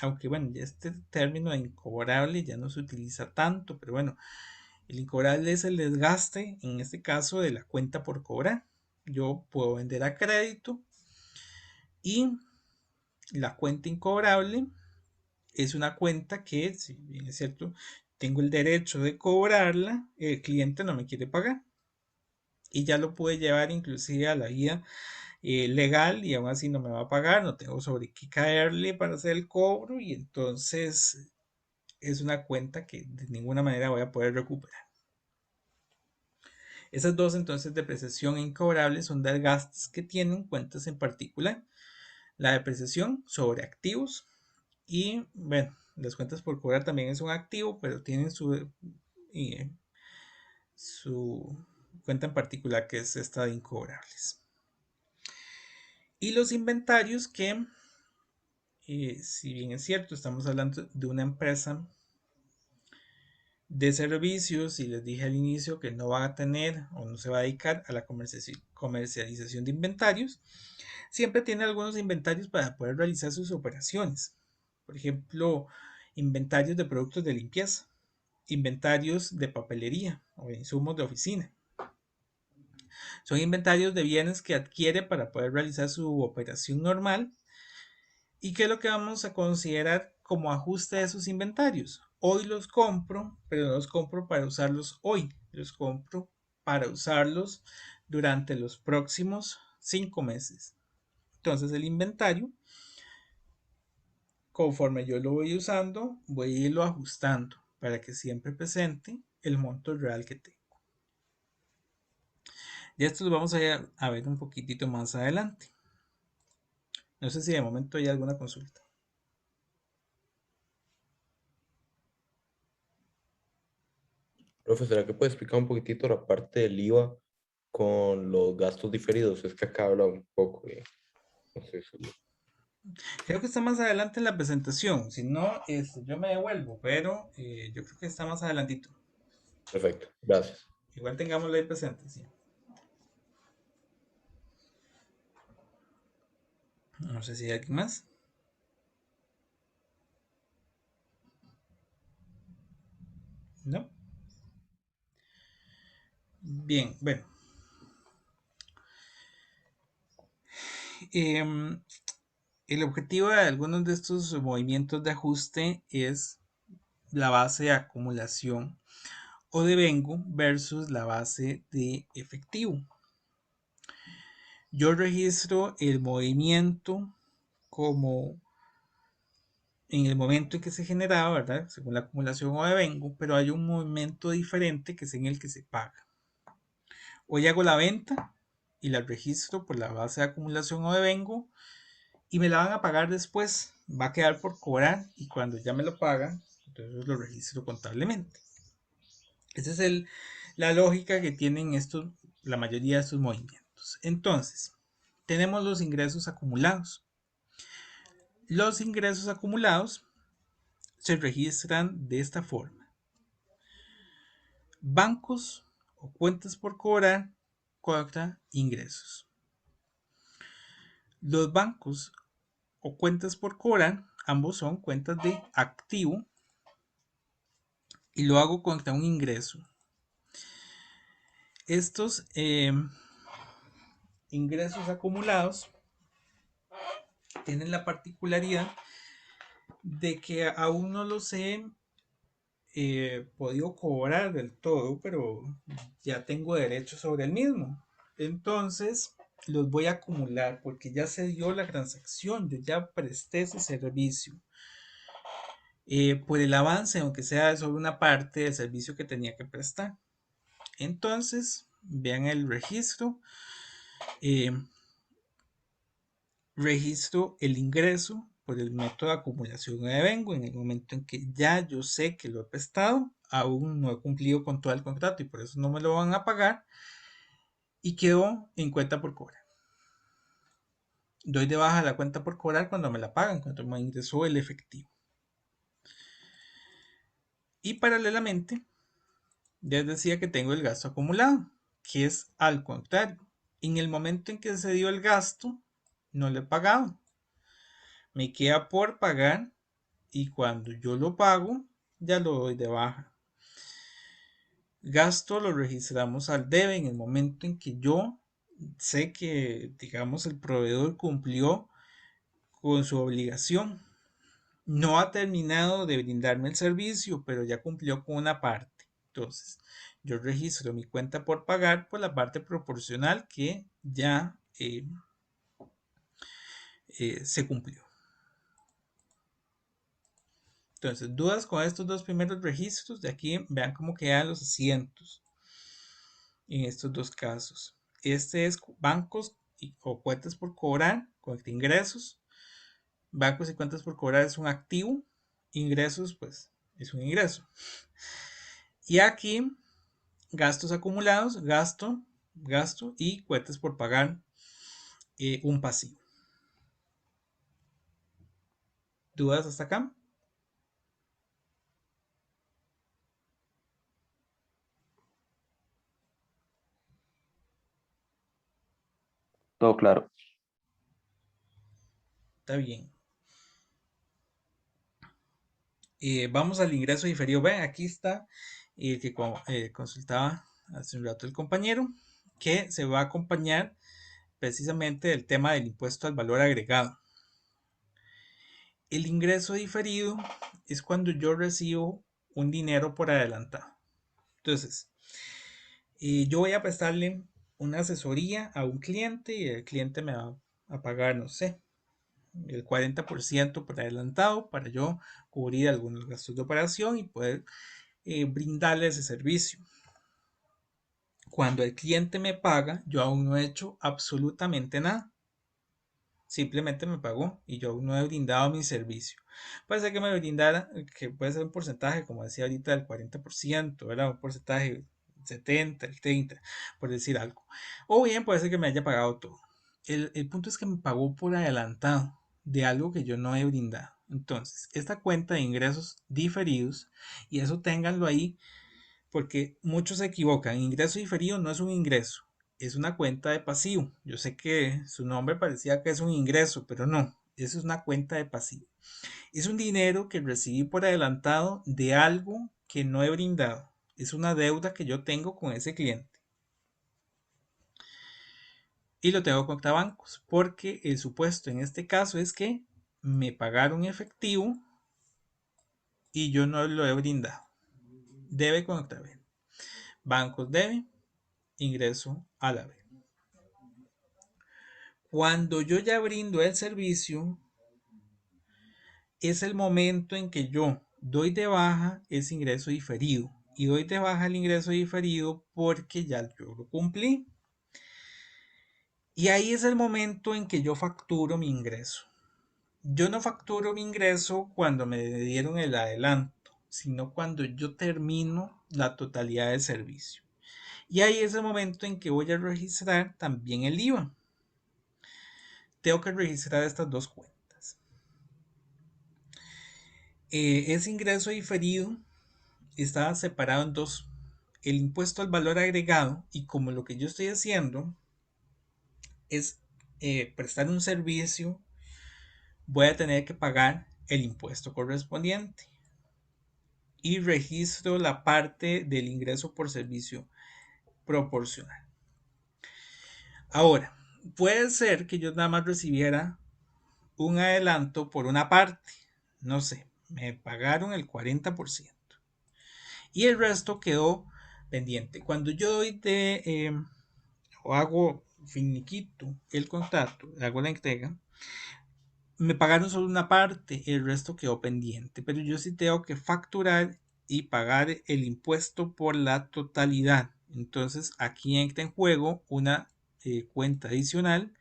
Aunque bueno, ya este término de incobrable ya no se utiliza tanto, pero bueno, el incobrable es el desgaste, en este caso, de la cuenta por cobrar. Yo puedo vender a crédito y la cuenta incobrable es una cuenta que, si bien es cierto, tengo el derecho de cobrarla, el cliente no me quiere pagar. Y ya lo puede llevar inclusive a la vía legal y aún así no me va a pagar, no tengo sobre qué caerle para hacer el cobro y entonces es una cuenta que de ninguna manera voy a poder recuperar. Esas dos entonces, depreciación e incobrable, son desgastes que tienen cuentas en particular. La depreciación sobre activos y bueno, las cuentas por cobrar también es un activo, pero tienen su cuenta en particular que es esta de incobrables. Y los inventarios que, si bien es cierto, estamos hablando de una empresa de servicios y les dije al inicio que no va a tener o no se va a dedicar a la comercialización de inventarios, siempre tiene algunos inventarios para poder realizar sus operaciones. Por ejemplo, inventarios de productos de limpieza. inventarios de papelería o insumos de oficina. Son inventarios de bienes que adquiere para poder realizar su operación normal. ¿Y qué es lo que vamos a considerar como ajuste de esos inventarios? Hoy los compro, pero no los compro para usarlos hoy. Los compro para usarlos durante los próximos 5 meses. Entonces el inventario, conforme yo lo voy usando, voy a irlo ajustando para que siempre presente el monto real que tengo. Y esto lo vamos a ver un poquitito más adelante. No sé si de momento hay alguna consulta. Profe, ¿será que puede explicar un poquitito la parte del IVA con los gastos diferidos? Es que acá habla un poco y no sé si... Creo que está más adelante en la presentación. Si no, yo me devuelvo, pero yo creo que está más adelantito. Perfecto, gracias. Igual tengámoslo ahí presente, sí. No sé si hay alguien más. ¿No? Bien, bueno. Em, el objetivo de algunos de estos movimientos de ajuste es la base de acumulación o de vengo versus la base de efectivo. Yo registro el movimiento como en el momento en que se generaba, ¿verdad? Según la acumulación o de vengo, pero hay un movimiento diferente que es en el que se paga. Hoy hago la venta y la registro por la base de acumulación o de vengo y me la van a pagar después. Va a quedar por cobrar y cuando ya me lo pagan, entonces lo registro contablemente. Esa es la lógica que tienen la mayoría de estos movimientos. Entonces, tenemos los ingresos acumulados. Los ingresos acumulados se registran de esta forma. Bancos o cuentas por cobrar contra ingresos. Los bancos o cuentas por cobrar, ambos son cuentas de activo y lo hago contra un ingreso. Estos ingresos acumulados tienen la particularidad de que aún no los he podido cobrar del todo, pero ya tengo derecho sobre el mismo. Entonces los voy a acumular porque ya se dio la transacción, yo ya presté ese servicio. Por el avance, aunque sea sobre una parte del servicio que tenía que prestar. Entonces, vean el registro. Eh, registro el ingreso por el método de acumulación de vengo en el momento en que ya yo sé que lo he prestado, aún no he cumplido con todo el contrato y por eso no me lo van a pagar y quedó en cuenta por cobrar. Doy de baja la cuenta por cobrar cuando me la pagan, cuando me ingresó el efectivo. Y paralelamente, ya decía que tengo el gasto acumulado, que es al contrario. En el momento en que se dio el gasto, no lo he pagado. Me queda por pagar y cuando yo lo pago, ya lo doy de baja. Gasto lo registramos al debe en el momento en que yo sé que, digamos, el proveedor cumplió con su obligación. No ha terminado de brindarme el servicio, pero ya cumplió con una parte. Entonces, yo registro mi cuenta por pagar por la parte proporcional que ya se cumplió. Entonces, dudas con estos dos primeros registros. De aquí vean cómo quedan los asientos en estos dos casos. Este es bancos o cuentas por cobrar, con ingresos. Bancos y cuentas por cobrar es un activo. Ingresos, pues, es un ingreso. Y aquí, gastos acumulados, gasto y cuentas por pagar, un pasivo. ¿Dudas hasta acá? Todo claro. Está bien. Vamos al ingreso diferido. Ven, aquí está el que consultaba hace un rato el compañero, que se va a acompañar precisamente del tema del impuesto al valor agregado. El ingreso diferido es cuando yo recibo un dinero por adelantado. Entonces, yo voy a prestarle una asesoría a un cliente y el cliente me va a pagar, no sé, el 40% por adelantado para yo cubrir algunos gastos de operación y poder brindarle ese servicio. Cuando el cliente me paga, yo aún no he hecho absolutamente nada. Simplemente me pagó y yo aún no he brindado mi servicio. Puede ser que me brindara, que puede ser un porcentaje, como decía ahorita, del 40%, ¿verdad? Un porcentaje 70, el 30, por decir algo. O bien puede ser que me haya pagado todo. El punto es que me pagó por adelantado de algo que yo no he brindado. Entonces, esta cuenta de ingresos diferidos, y eso ténganlo ahí porque muchos se equivocan. Ingreso diferido no es un ingreso, es una cuenta de pasivo. Yo sé que su nombre parecía que es un ingreso, pero no, eso es una cuenta de pasivo. Es un dinero que recibí por adelantado de algo que no he brindado. Es una deuda que yo tengo con ese cliente. Y lo tengo contra bancos, porque el supuesto en este caso es que me pagaron efectivo y yo no lo he brindado. Debe contra B. Bancos debe, ingreso a la B. Cuando yo ya brindo el servicio, es el momento en que yo doy de baja ese ingreso diferido. Y doy de baja el ingreso diferido porque ya yo lo cumplí. Y ahí es el momento en que yo facturo mi ingreso. Yo no facturo mi ingreso cuando me dieron el adelanto, sino cuando yo termino la totalidad del servicio. Y ahí es el momento en que voy a registrar también el IVA. Tengo que registrar estas dos cuentas. Ese ingreso diferido está separado en dos. El impuesto al valor agregado, y como lo que yo estoy haciendo es prestar un servicio, voy a tener que pagar el impuesto correspondiente y registro la parte del ingreso por servicio proporcional. Ahora, puede ser que yo nada más recibiera un adelanto por una parte, no sé, me pagaron el 40% y el resto quedó pendiente. Cuando yo doy o hago finiquito el contrato, hago la entrega, me pagaron solo una parte, el resto quedó pendiente, pero yo sí tengo que facturar y pagar el impuesto por la totalidad. Entonces aquí entra en juego una cuenta adicional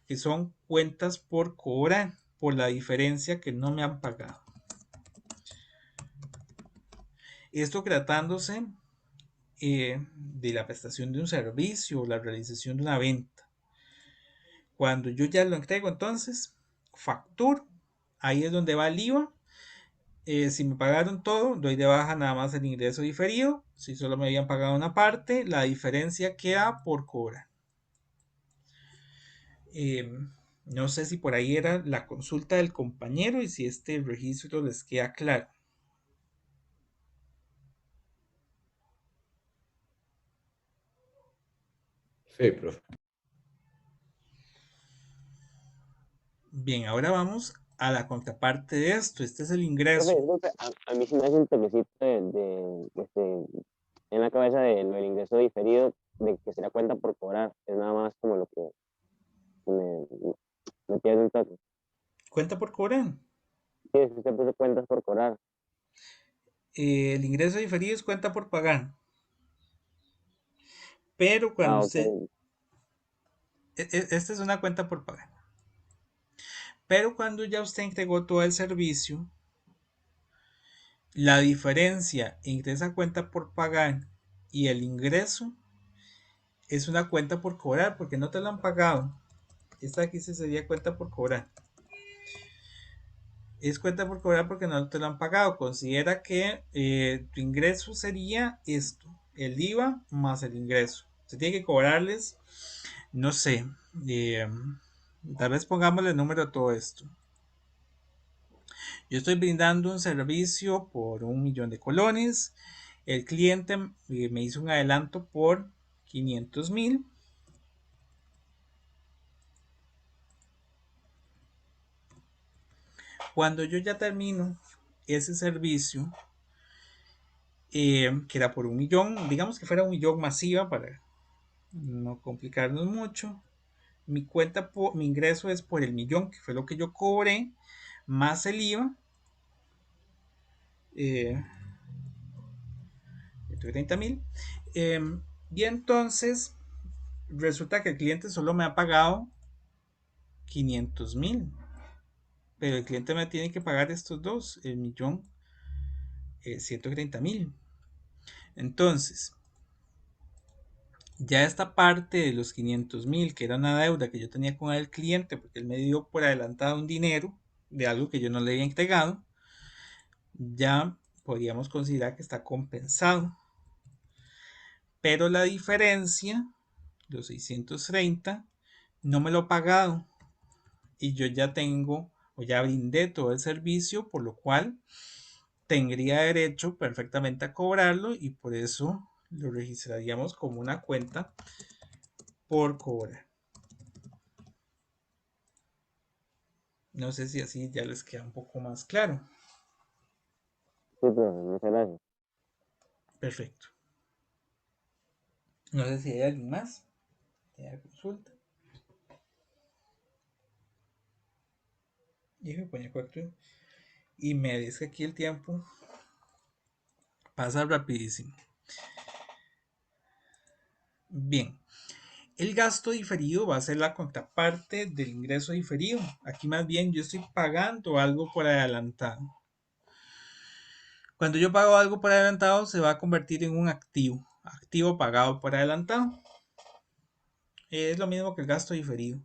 que son cuentas por cobrar por la diferencia que no me han pagado. Esto tratándose de la prestación de un servicio o la realización de una venta. Cuando yo ya lo entrego, entonces facturo, ahí es donde va el IVA. Si me pagaron todo, doy de baja nada más el ingreso diferido. Si solo me habían pagado una parte, la diferencia queda por cobrar. No sé si por ahí era la consulta del compañero y si este registro les queda claro. Sí, profe. Bien, ahora vamos a la contraparte de esto. Este es el ingreso. Profe, disculpe, a mí sí me hace un toquecito en la cabeza de lo del ingreso diferido, de que se la cuenta por cobrar. Es nada más como lo que me, me tiene un toque. Cuenta por cobrar. Sí, si usted puso cuentas por cobrar. El ingreso diferido es cuenta por pagar. Pero cuando Ah, usted... ok. Esta es una cuenta por pagar. Pero cuando ya usted entregó todo el servicio, la diferencia entre esa cuenta por pagar y el ingreso es una cuenta por cobrar porque no te lo han pagado. Esta aquí sería cuenta por cobrar. Es cuenta por cobrar porque no te lo han pagado. Considera que tu ingreso sería esto, el IVA más el ingreso. Se tiene que cobrarles, no sé, eh, tal vez pongámosle número a todo esto. Yo estoy brindando un servicio por 1 millón de colones. El cliente me hizo un adelanto por 500,000. Cuando yo ya termino ese servicio, que era por 1 millón, digamos que fuera 1 millón masiva para no complicarnos mucho. Mi ingreso es por el millón, que fue lo que yo cobré, más el IVA. 130,000. Y entonces resulta que el cliente solo me ha pagado 500,000. Pero el cliente me tiene que pagar estos dos, el millón 130,000. Entonces, ya esta parte de los 500,000, que era una deuda que yo tenía con el cliente, porque él me dio por adelantado un dinero de algo que yo no le había entregado, ya podríamos considerar que está compensado. Pero la diferencia, los 630, no me lo he pagado. Y yo ya tengo, o ya brindé todo el servicio, por lo cual tendría derecho perfectamente a cobrarlo y por eso lo registraríamos como una cuenta por cobrar. No sé si así ya les queda un poco más claro. Sí, profe, muchas gracias. Perfecto. No sé si hay alguien más que haya consulta. Y me pone 4 y me dice que aquí el tiempo pasa rapidísimo. Bien, el gasto diferido va a ser la contraparte del ingreso diferido. Aquí más bien yo estoy pagando algo por adelantado. Cuando yo pago algo por adelantado se va a convertir en un activo. Activo pagado por adelantado. Es lo mismo que el gasto diferido.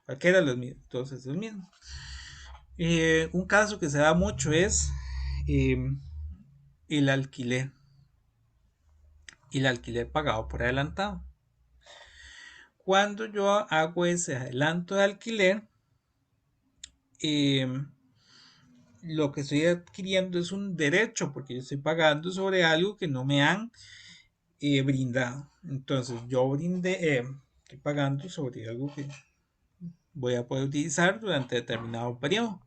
Cualquiera de los mismos. Entonces es lo mismo. Un caso que se da mucho es el alquiler. El alquiler pagado por adelantado. Cuando yo hago ese adelanto de alquiler, lo que estoy adquiriendo es un derecho, porque yo estoy pagando sobre algo que no me han brindado. Entonces yo estoy pagando sobre algo que voy a poder utilizar durante determinado periodo.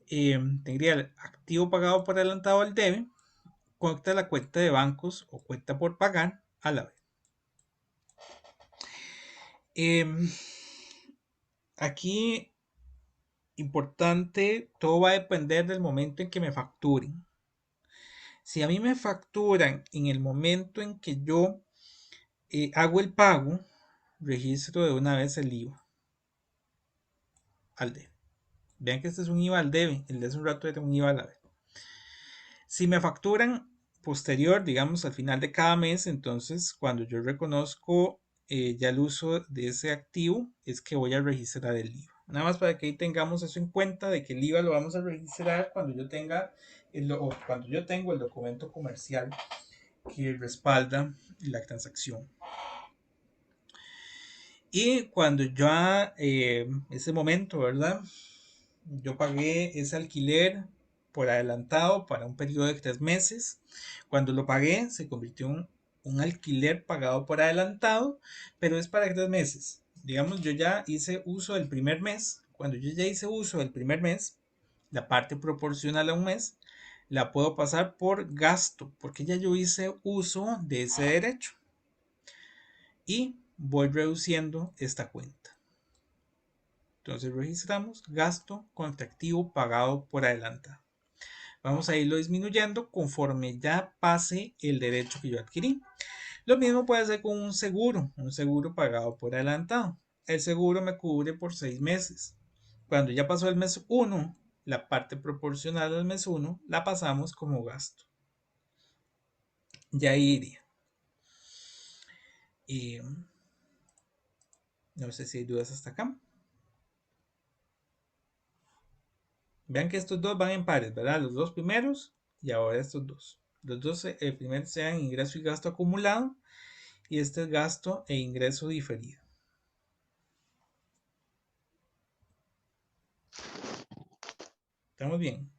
Tendría el activo pagado por adelantado al debe contra la cuenta de bancos o cuenta por pagar a la vez. Aquí, importante, todo va a depender del momento en que me facturen. Si a mí me facturan en el momento en que yo hago el pago, registro de una vez el IVA al debe. Vean que este es un IVA al debe, el de hace un rato era un IVA a la vez. Si me facturan posterior, digamos al final de cada mes, entonces cuando yo reconozco ya el uso de ese activo, es que voy a registrar el IVA. Nada más para que ahí tengamos eso en cuenta, de que el IVA lo vamos a registrar cuando yo tenga cuando yo tengo el documento comercial que respalda la transacción. Y cuando ya ese momento, ¿verdad? Yo pagué ese alquiler por adelantado para un periodo de 3 meses. Cuando lo pagué, se convirtió en un alquiler pagado por adelantado, pero es para 3 meses. Digamos, yo ya hice uso del primer mes. Cuando yo ya hice uso del primer mes, la parte proporcional a un mes, la puedo pasar por gasto, porque ya yo hice uso de ese derecho. Y voy reduciendo esta cuenta. Entonces registramos gasto contra activo pagado por adelantado. Vamos a irlo disminuyendo conforme ya pase el derecho que yo adquirí. Lo mismo puede hacer con un seguro pagado por adelantado. El seguro me cubre por 6 meses. Cuando ya pasó el mes 1, la parte proporcional al mes 1 la pasamos como gasto. Ya iría. Y no sé si hay dudas hasta acá. Vean que estos dos van en pares, ¿verdad? Los dos primeros y ahora estos dos. Los dos, el primero sean ingreso y gasto acumulado y este es gasto e ingreso diferido. Estamos bien,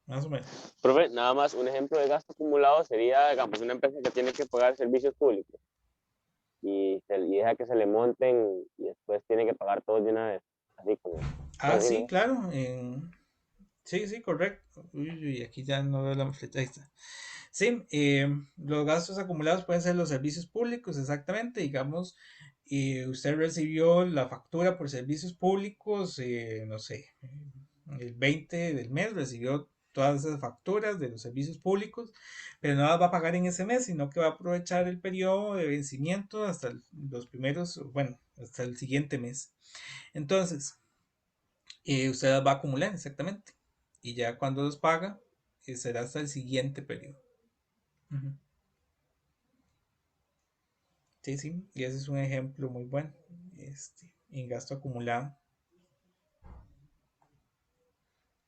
más o menos. Profe, nada más un ejemplo de gasto acumulado sería, digamos, una empresa que tiene que pagar servicios públicos y deja que se le monten y después tiene que pagar todo de una vez. Así como, Ah, bueno, sí, sí, ¿no? claro. Sí, sí, correcto. Uy, uy, aquí ya no veo la flecha. Ahí está. Sí, los gastos acumulados pueden ser los servicios públicos, exactamente. Digamos, usted recibió la factura por servicios públicos, no sé, el 20 del mes recibió todas esas facturas de los servicios públicos, pero no las va a pagar en ese mes, sino que va a aprovechar el periodo de vencimiento hasta los primeros, bueno, hasta el siguiente mes. Entonces, usted las va a acumular, exactamente. Y ya cuando los paga, será hasta el siguiente periodo. Ujú. Sí, sí, y ese es un ejemplo muy bueno, en gasto acumulado.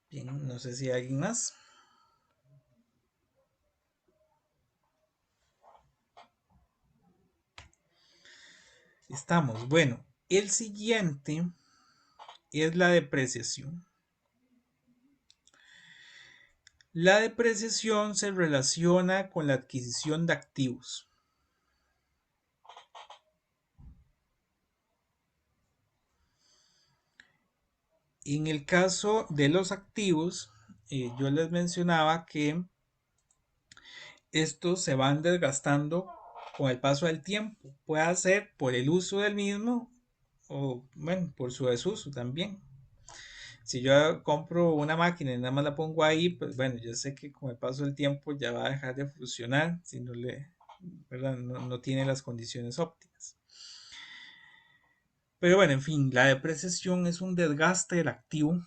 Bien, no sé si hay alguien más. Estamos, bueno, el siguiente es la depreciación. La depreciación se relaciona con la adquisición de activos. En el caso de los activos, yo les mencionaba que estos se van desgastando con el paso del tiempo. Puede ser por el uso del mismo o, bueno, por su desuso también. Si yo compro una máquina y nada más la pongo ahí, pues bueno, yo sé que con el paso del tiempo ya va a dejar de funcionar si no le, ¿verdad? No tiene las condiciones óptimas. Pero bueno, en fin, la depreciación es un desgaste del activo.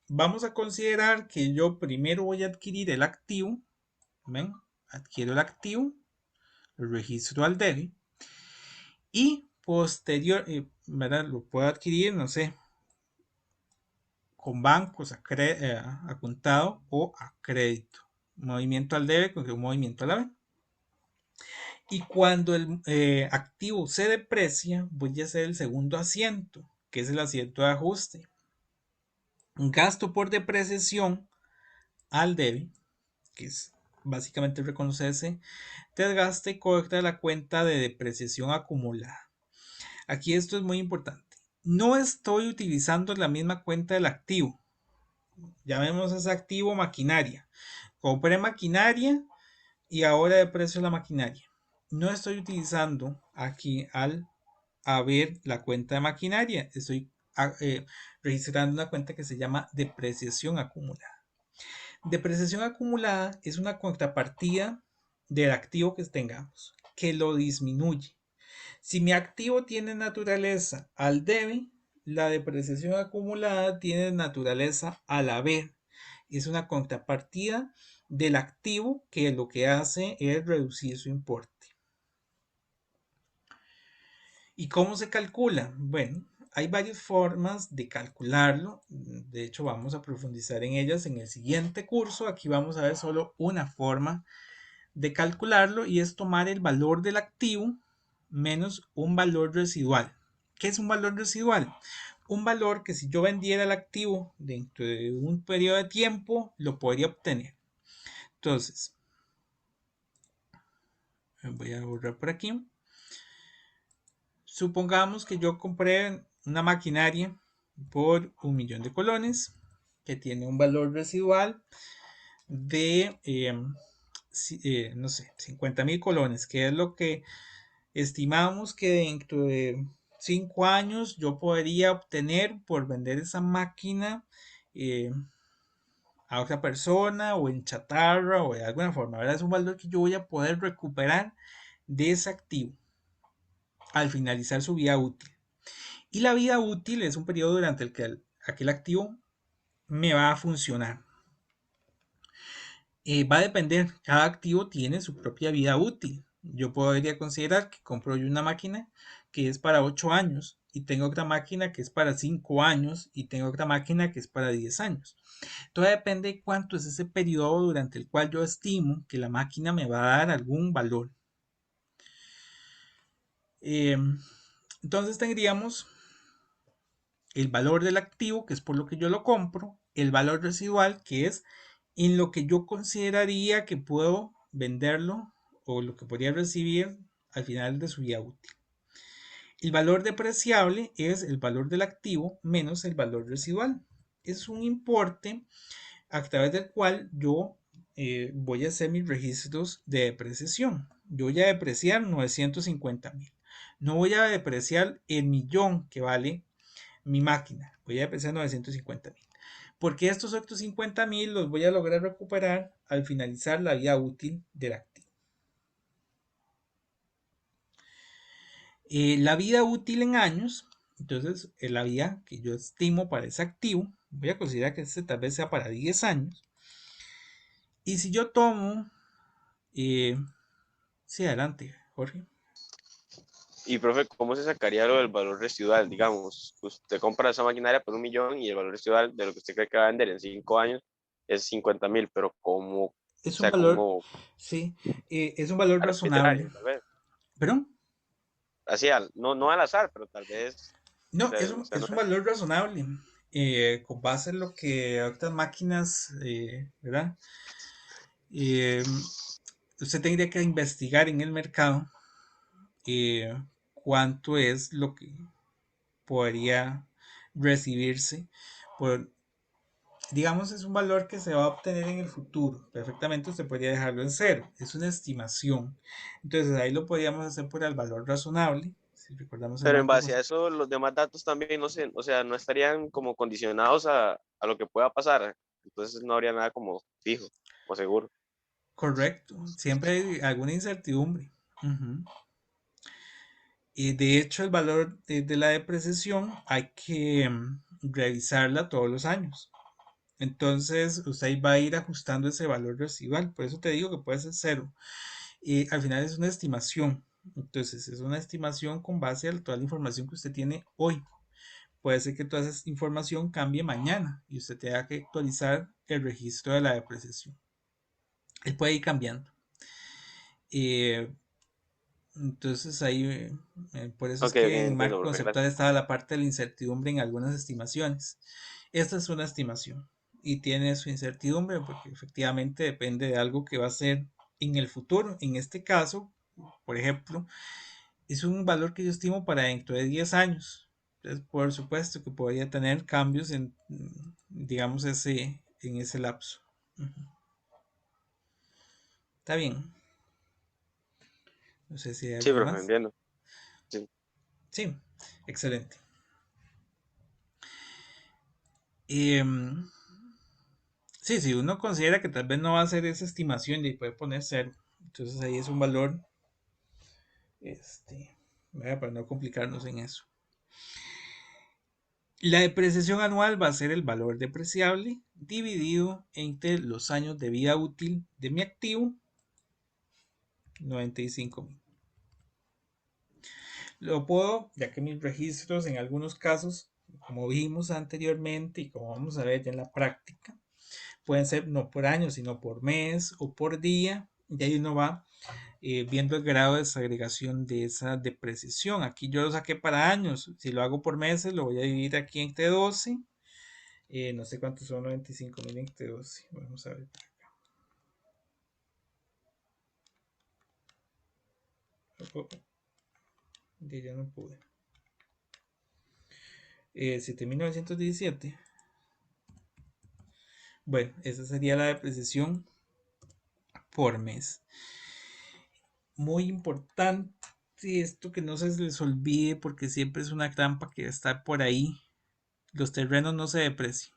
Vamos a considerar que yo primero voy a adquirir el activo. ¿Ven? Adquiero el activo, lo registro al debe y posterior, ¿verdad? Lo puedo adquirir, no sé, con bancos a contado o a crédito. Movimiento al debe con un movimiento a la vez. Y cuando el activo se deprecia, voy a hacer el segundo asiento, que es el asiento de ajuste. Un gasto por depreciación al debe, que es básicamente reconocerse desgaste corta la cuenta de depreciación acumulada. Aquí esto es muy importante. No estoy utilizando la misma cuenta del activo. Llamemos ese activo maquinaria. Compré maquinaria y ahora deprecio la maquinaria. No estoy utilizando aquí al ver la cuenta de maquinaria. Estoy registrando una cuenta que se llama depreciación acumulada. Depreciación acumulada es una contrapartida del activo que tengamos, que lo disminuye. Si mi activo tiene naturaleza al debe, la depreciación acumulada tiene naturaleza al haber. Es una contrapartida del activo que lo que hace es reducir su importe. ¿Y cómo se calcula? Bueno, hay varias formas de calcularlo. De hecho, vamos a profundizar en ellas en el siguiente curso. Aquí vamos a ver solo una forma de calcularlo y es tomar el valor del activo menos un valor residual. ¿Qué es un valor residual? Un valor que si yo vendiera el activo dentro de un periodo de tiempo, lo podría obtener. Entonces, voy a borrar por aquí. Supongamos que yo compré una maquinaria por 1.000.000 de colones que tiene un valor residual de, no sé, 50.000 colones, que es lo que estimamos que dentro de 5 años yo podría obtener por vender esa máquina eh, a otra persona o en chatarra o de alguna forma, ¿verdad? Es un valor que yo voy a poder recuperar de ese activo al finalizar su vida útil. Y la vida útil es un periodo durante el que aquel activo me va a funcionar. Va a depender, cada activo tiene su propia vida útil. Yo podría considerar que compro yo una máquina que es para 8 años y tengo otra máquina que es para 5 años y tengo otra máquina que es para 10 años. Todo depende de cuánto es ese periodo durante el cual yo estimo que la máquina me va a dar algún valor. Entonces tendríamos el valor del activo, que es por lo que yo lo compro, el valor residual, que es en lo que yo consideraría que puedo venderlo o lo que podría recibir al final de su vida útil. El valor depreciable es el valor del activo menos el valor residual. Es un importe a través del cual yo voy a hacer mis registros de depreciación. Yo voy a depreciar 950,000. No voy a depreciar el millón que vale mi máquina. Voy a depreciar 950,000. Porque estos otros 50,000 los voy a lograr recuperar al finalizar la vida útil del activo. La vida útil en años, entonces la vida que yo estimo para ese activo, voy a considerar que este tal vez sea para 10 años. Y si yo tomo, sí, adelante, Jorge. Y, profe, ¿cómo se sacaría lo del valor residual? Digamos, usted compra esa maquinaria por 1 millón y el valor residual de lo que usted cree que va a vender en 5 años es 50,000, pero ¿cómo? O Es un sea, valor, como sí, es un valor razonable. arbitrario, tal vez. ¿Perdón? Así, no al azar, pero tal vez No, es un, usted no es un sé. valor razonable. Con base en lo que otras máquinas, ¿verdad? Eh, Usted tendría que investigar en el mercado eh, cuánto es lo que podría recibirse por, digamos, es un valor que se va a obtener en el futuro. Perfectamente usted podría dejarlo en cero. Es una estimación. Entonces ahí lo podríamos hacer por el valor razonable. Si recordamos el Pero en marco base a eso, los demás datos también, no sé, o sea, no estarían como condicionados a lo que pueda pasar. Entonces no habría nada como fijo o seguro. correcto. Siempre hay alguna incertidumbre. Ujú. Y de hecho, el valor de la depreciación hay que revisarla todos los años. Entonces, usted va a ir ajustando ese valor residual. Por eso te digo que puede ser cero. Y al final es una estimación. Entonces, es una estimación con base a toda la información que usted tiene hoy. Puede ser que toda esa información cambie mañana y usted tenga que actualizar el registro de la depreciación. Él puede ir cambiando. Eh, entonces, ahí, por eso es Ok, ok, que en entiendo, marco profe, conceptual gracias. estaba la parte de la incertidumbre en algunas estimaciones. Esta es una estimación y tiene su incertidumbre porque efectivamente depende de algo que va a ser en el futuro. En este caso, por ejemplo, es un valor que yo estimo para dentro de 10 años. Entonces, por supuesto que podría tener cambios en, digamos, en ese lapso. Ujú. Está bien. No sé si hay Sí, algo profe, más. entiendo. Sí. Sí, excelente. Em, sí, si uno considera que tal vez no va a hacer esa estimación y puede poner cero, entonces ahí es un valor, este, para no complicarnos en eso. La depreciación anual va a ser el valor depreciable dividido entre los años de vida útil de mi activo, 95,000. Lo puedo, ya que mis registros en algunos casos, como vimos anteriormente y como vamos a ver ya en la práctica, pueden ser no por año, sino por mes o por día. Y ahí uno va viendo el grado de desagregación de esa depreciación. Aquí yo lo saqué para años. Si lo hago por meses, lo voy a dividir aquí entre 12. No sé cuántos son 95,000 entre 12. Vamos a ver. Ya no pude. 7,917. Bueno, esa sería la depreciación por mes. Muy importante esto que no se les olvide porque siempre es una trampa que está por ahí. Los terrenos no se deprecian.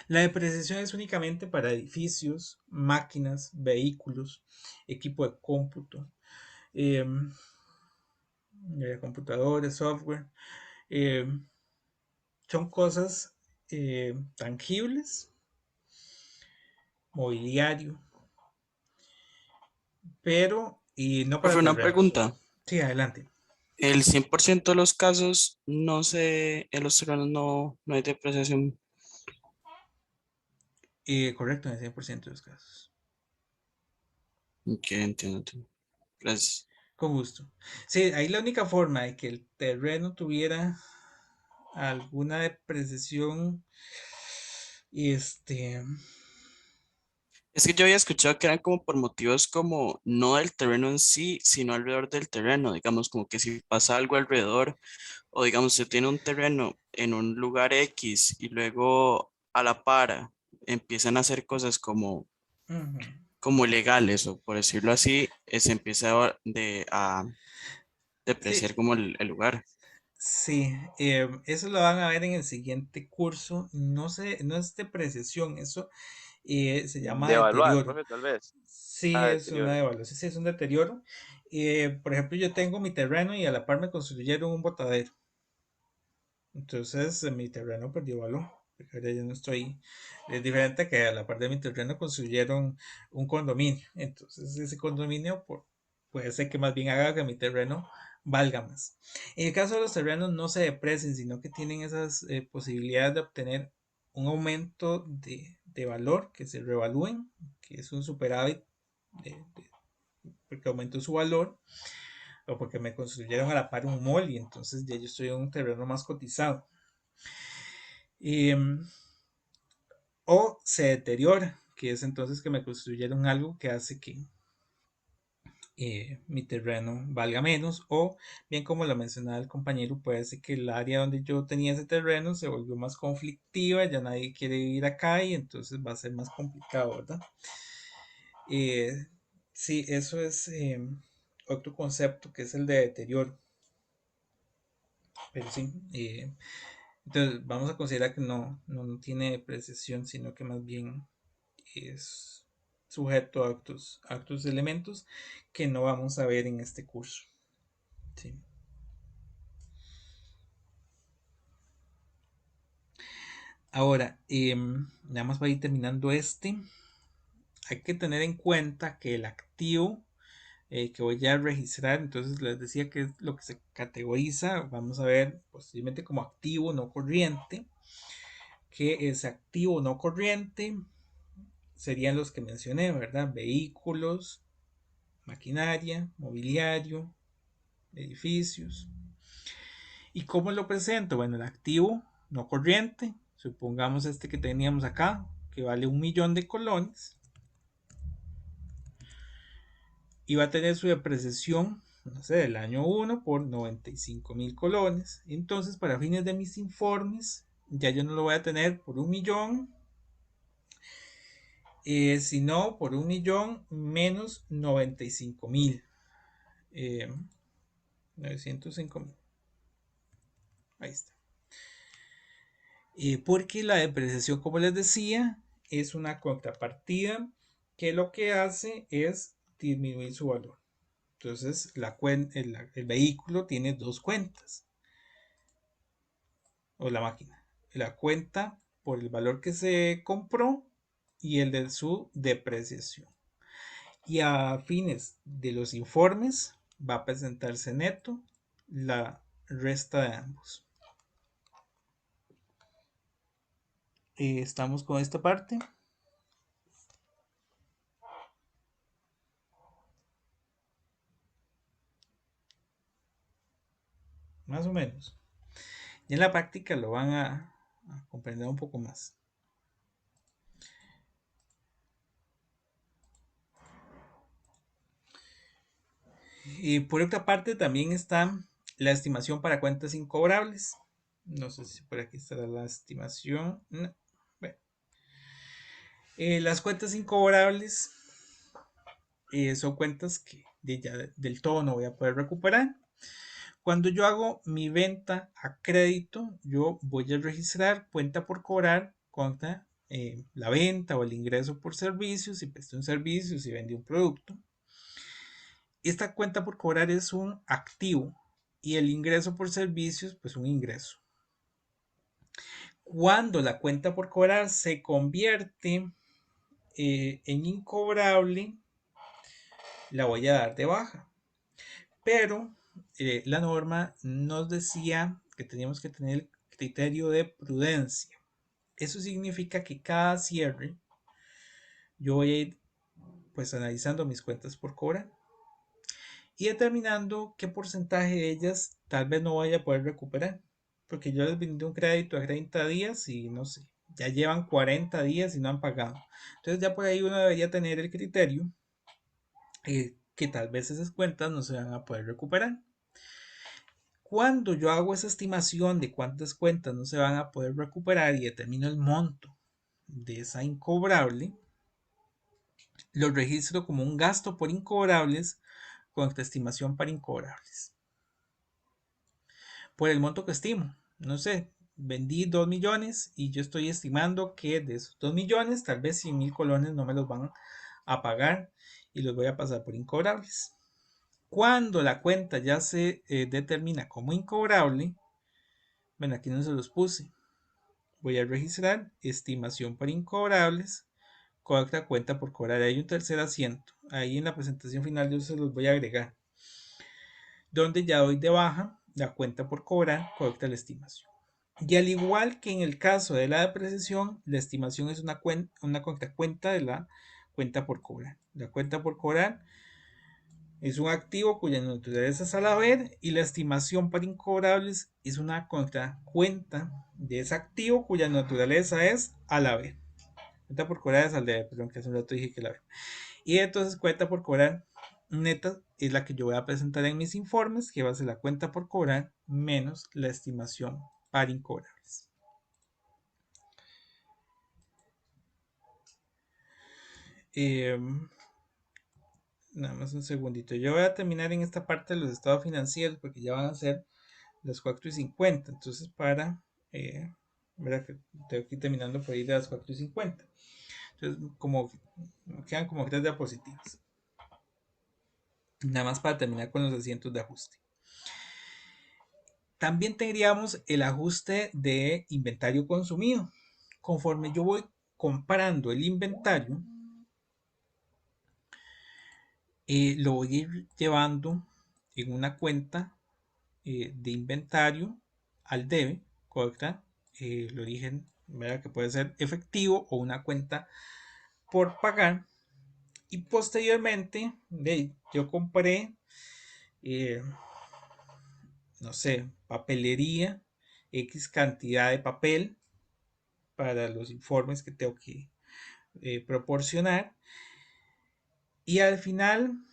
La depreciación es únicamente para edificios, máquinas, vehículos, equipo de cómputo, eh, computadores, software. eh, Son cosas tangibles, mobiliario, pero y no para Profe, una terrenos. pregunta. Sí, adelante. El 100% de los casos en los terrenos no hay depreciación. Correcto, en el 100% de los casos. Ok, entiendo. Gracias. Con gusto. Sí, ahí la única forma de que el terreno tuviera alguna depreciación Este, Es que yo había escuchado que eran como por motivos como no del terreno en sí, sino alrededor del terreno. Digamos, como que si pasa algo alrededor, o digamos, si tiene un terreno en un lugar X y luego a la par empiezan a hacer cosas ujú. como ilegales, o por decirlo así, se empieza a Sí, depreciar como el lugar. sí, eso lo van a ver en el siguiente curso. No sé, no es depreciación, eso se llama De evaluar, deterioro. profe, tal vez. Sí, Ah, es una deterioro. devaluación, sí, es un deterioro. Por ejemplo, yo tengo mi terreno y a la par me construyeron un botadero. Entonces, mi terreno perdió valor. Porque ahora yo no estoy. Es diferente que a la par de mi terreno construyeron un condominio. Entonces, ese condominio puede ser que más bien haga que mi terreno valga más. En el caso de los terrenos, no se deprecien, sino que tienen esas posibilidades de obtener un aumento de valor, que se revalúen, que es un superávit porque aumentó su valor o porque me construyeron a la par un mall y entonces ya yo estoy en un terreno más cotizado. Y, o se deteriora, que es entonces que me construyeron algo que hace que mi terreno valga menos, o bien como lo mencionaba el compañero, puede ser que el área donde yo tenía ese terreno se volvió más conflictiva, ya nadie quiere vivir acá y entonces va a ser más complicado, ¿verdad? Eh, sí, eso es otro concepto que es el de deterioro, pero sí, entonces vamos a considerar que no tiene depreciación, sino que más bien es sujeto a actos de elementos que no vamos a ver en este curso. ¿Sí? Ahora, nada más para ir terminando hay que tener en cuenta que el activo que voy a registrar, entonces les decía que es lo que se categoriza, vamos a ver posiblemente como activo no corriente, que es activo no corriente, serían los que mencioné, ¿verdad? Vehículos, maquinaria, mobiliario, edificios. ¿Y cómo lo presento? Bueno, el activo no corriente, supongamos este que teníamos acá, que vale 1 millón de colones, y va a tener su depreciación, no sé, del año 1 por 95.000 colones. Entonces, para fines de mis informes, ya yo no lo voy a tener por 1 millón, sino por 1 millón menos 95.000. 905.000. Ahí está. Porque la depreciación, como les decía, es una contrapartida que lo que hace es disminuir su valor. Entonces, el vehículo tiene dos cuentas, o la máquina. La cuenta por el valor que se compró y el de su depreciación. Y a fines de los informes va a presentarse neto la resta de ambos. Estamos con esta parte. Más o menos. Y en la práctica lo van a comprender un poco más. Y por otra parte también está la estimación para cuentas incobrables. No sé si por aquí estará la estimación. No. Bueno. Las cuentas incobrables son cuentas que ya del todo no voy a poder recuperar. Cuando yo hago mi venta a crédito, yo voy a registrar cuenta por cobrar contra la venta o el ingreso por servicios, si presté un servicio, si vendí un producto. Esta cuenta por cobrar es un activo y el ingreso por servicios, pues un ingreso. Cuando la cuenta por cobrar se convierte en incobrable, la voy a dar de baja. Pero la norma nos decía que teníamos que tener el criterio de prudencia. Eso significa que cada cierre yo voy a ir pues analizando mis cuentas por cobrar y determinando qué porcentaje de ellas tal vez no vaya a poder recuperar. Porque yo les brindé un crédito a 30 días y no sé, Ya llevan 40 días y no han pagado. Entonces ya por ahí uno debería tener el criterio que tal vez esas cuentas no se van a poder recuperar. Cuando yo hago esa estimación de cuántas cuentas no se van a poder recuperar y determino el monto de esa incobrable, lo registro como un gasto por incobrables con esta estimación para incobrables. Por el monto que estimo, no sé, vendí 2 millones y yo estoy estimando que de esos 2 millones, tal vez 100,000 colones no me los van a pagar y los voy a pasar por incobrables. Cuando la cuenta ya se determina como incobrable, bueno, aquí no se los puse. Voy a registrar estimación para incobrables, correcta cuenta por cobrar. Hay un tercer asiento. Ahí en la presentación final yo se los voy a agregar. Donde ya doy de baja la cuenta por cobrar, correcta la estimación. Y al igual que en el caso de la depreciación, la estimación es una correcta cuenta de la cuenta por cobrar. La cuenta por cobrar es un activo cuya naturaleza es al haber y la estimación para incobrables es una contracuenta de ese activo cuya naturaleza es al haber. Cuenta por cobrar es al deber, perdón, que hace un rato dije que al haber. Y entonces cuenta por cobrar neta es la que yo voy a presentar en mis informes, que va a ser la cuenta por cobrar menos la estimación para incobrables. Nada más un segundito. Yo voy a terminar en esta parte de los estados financieros porque ya van a ser las 4:50. Entonces, verá que tengo que ir terminando por ahí de las 4:50. Entonces, quedan como 3 diapositivas. Nada más para terminar con los asientos de ajuste. También tendríamos el ajuste de inventario consumido. Conforme yo voy comprando el inventario, lo voy a ir llevando en una cuenta de inventario al debe, correcta, el origen, ¿verdad? Que puede ser efectivo o una cuenta por pagar. Y posteriormente, yo compré, no sé, papelería, X cantidad de papel para los informes que tengo que proporcionar. Y al final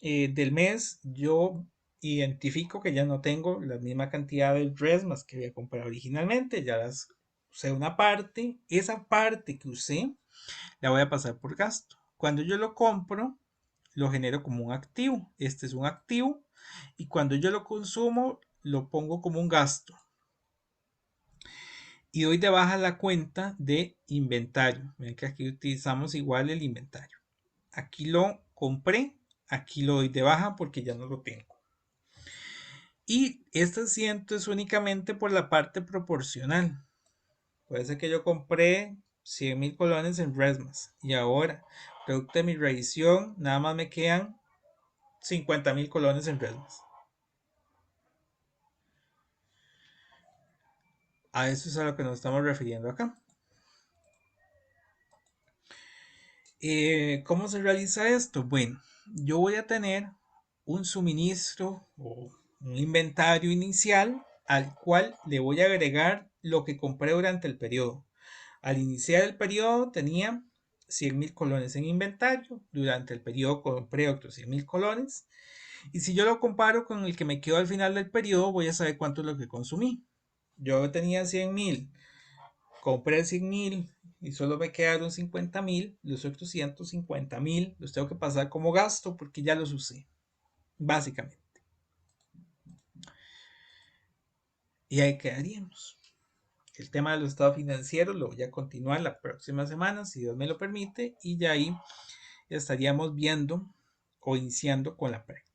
del mes yo identifico que ya no tengo la misma cantidad de resmas que había comprado originalmente, ya las usé una parte, esa parte que usé la voy a pasar por gasto. Cuando yo lo compro, lo genero como un activo, este es un activo, y cuando yo lo consumo, lo pongo como un gasto. Y doy de baja la cuenta de inventario. Ven que aquí utilizamos igual el inventario. Aquí lo compré, aquí lo doy de baja porque ya no lo tengo. Y este asiento es únicamente por la parte proporcional. Puede ser que yo compré 100,000 colones en resmas y ahora, producto de mi revisión, nada más me quedan 50,000 colones en resmas. A eso es a lo que nos estamos refiriendo acá. ¿Cómo se realiza esto? Bueno, yo voy a tener un suministro o un inventario inicial al cual le voy a agregar lo que compré durante el periodo. Al iniciar el periodo tenía 100,000 colones en inventario, durante el periodo compré otros 100,000 colones y si yo lo comparo con el que me quedó al final del periodo voy a saber cuánto es lo que consumí. Yo tenía 100,000, compré 100,000 y solo me quedaron 50,000, los otros 150,000 los tengo que pasar como gasto porque ya los usé, básicamente. Y ahí quedaríamos. El tema de los estados financieros lo voy a continuar la próxima semana, si Dios me lo permite, y ya ahí estaríamos viendo o iniciando con la práctica.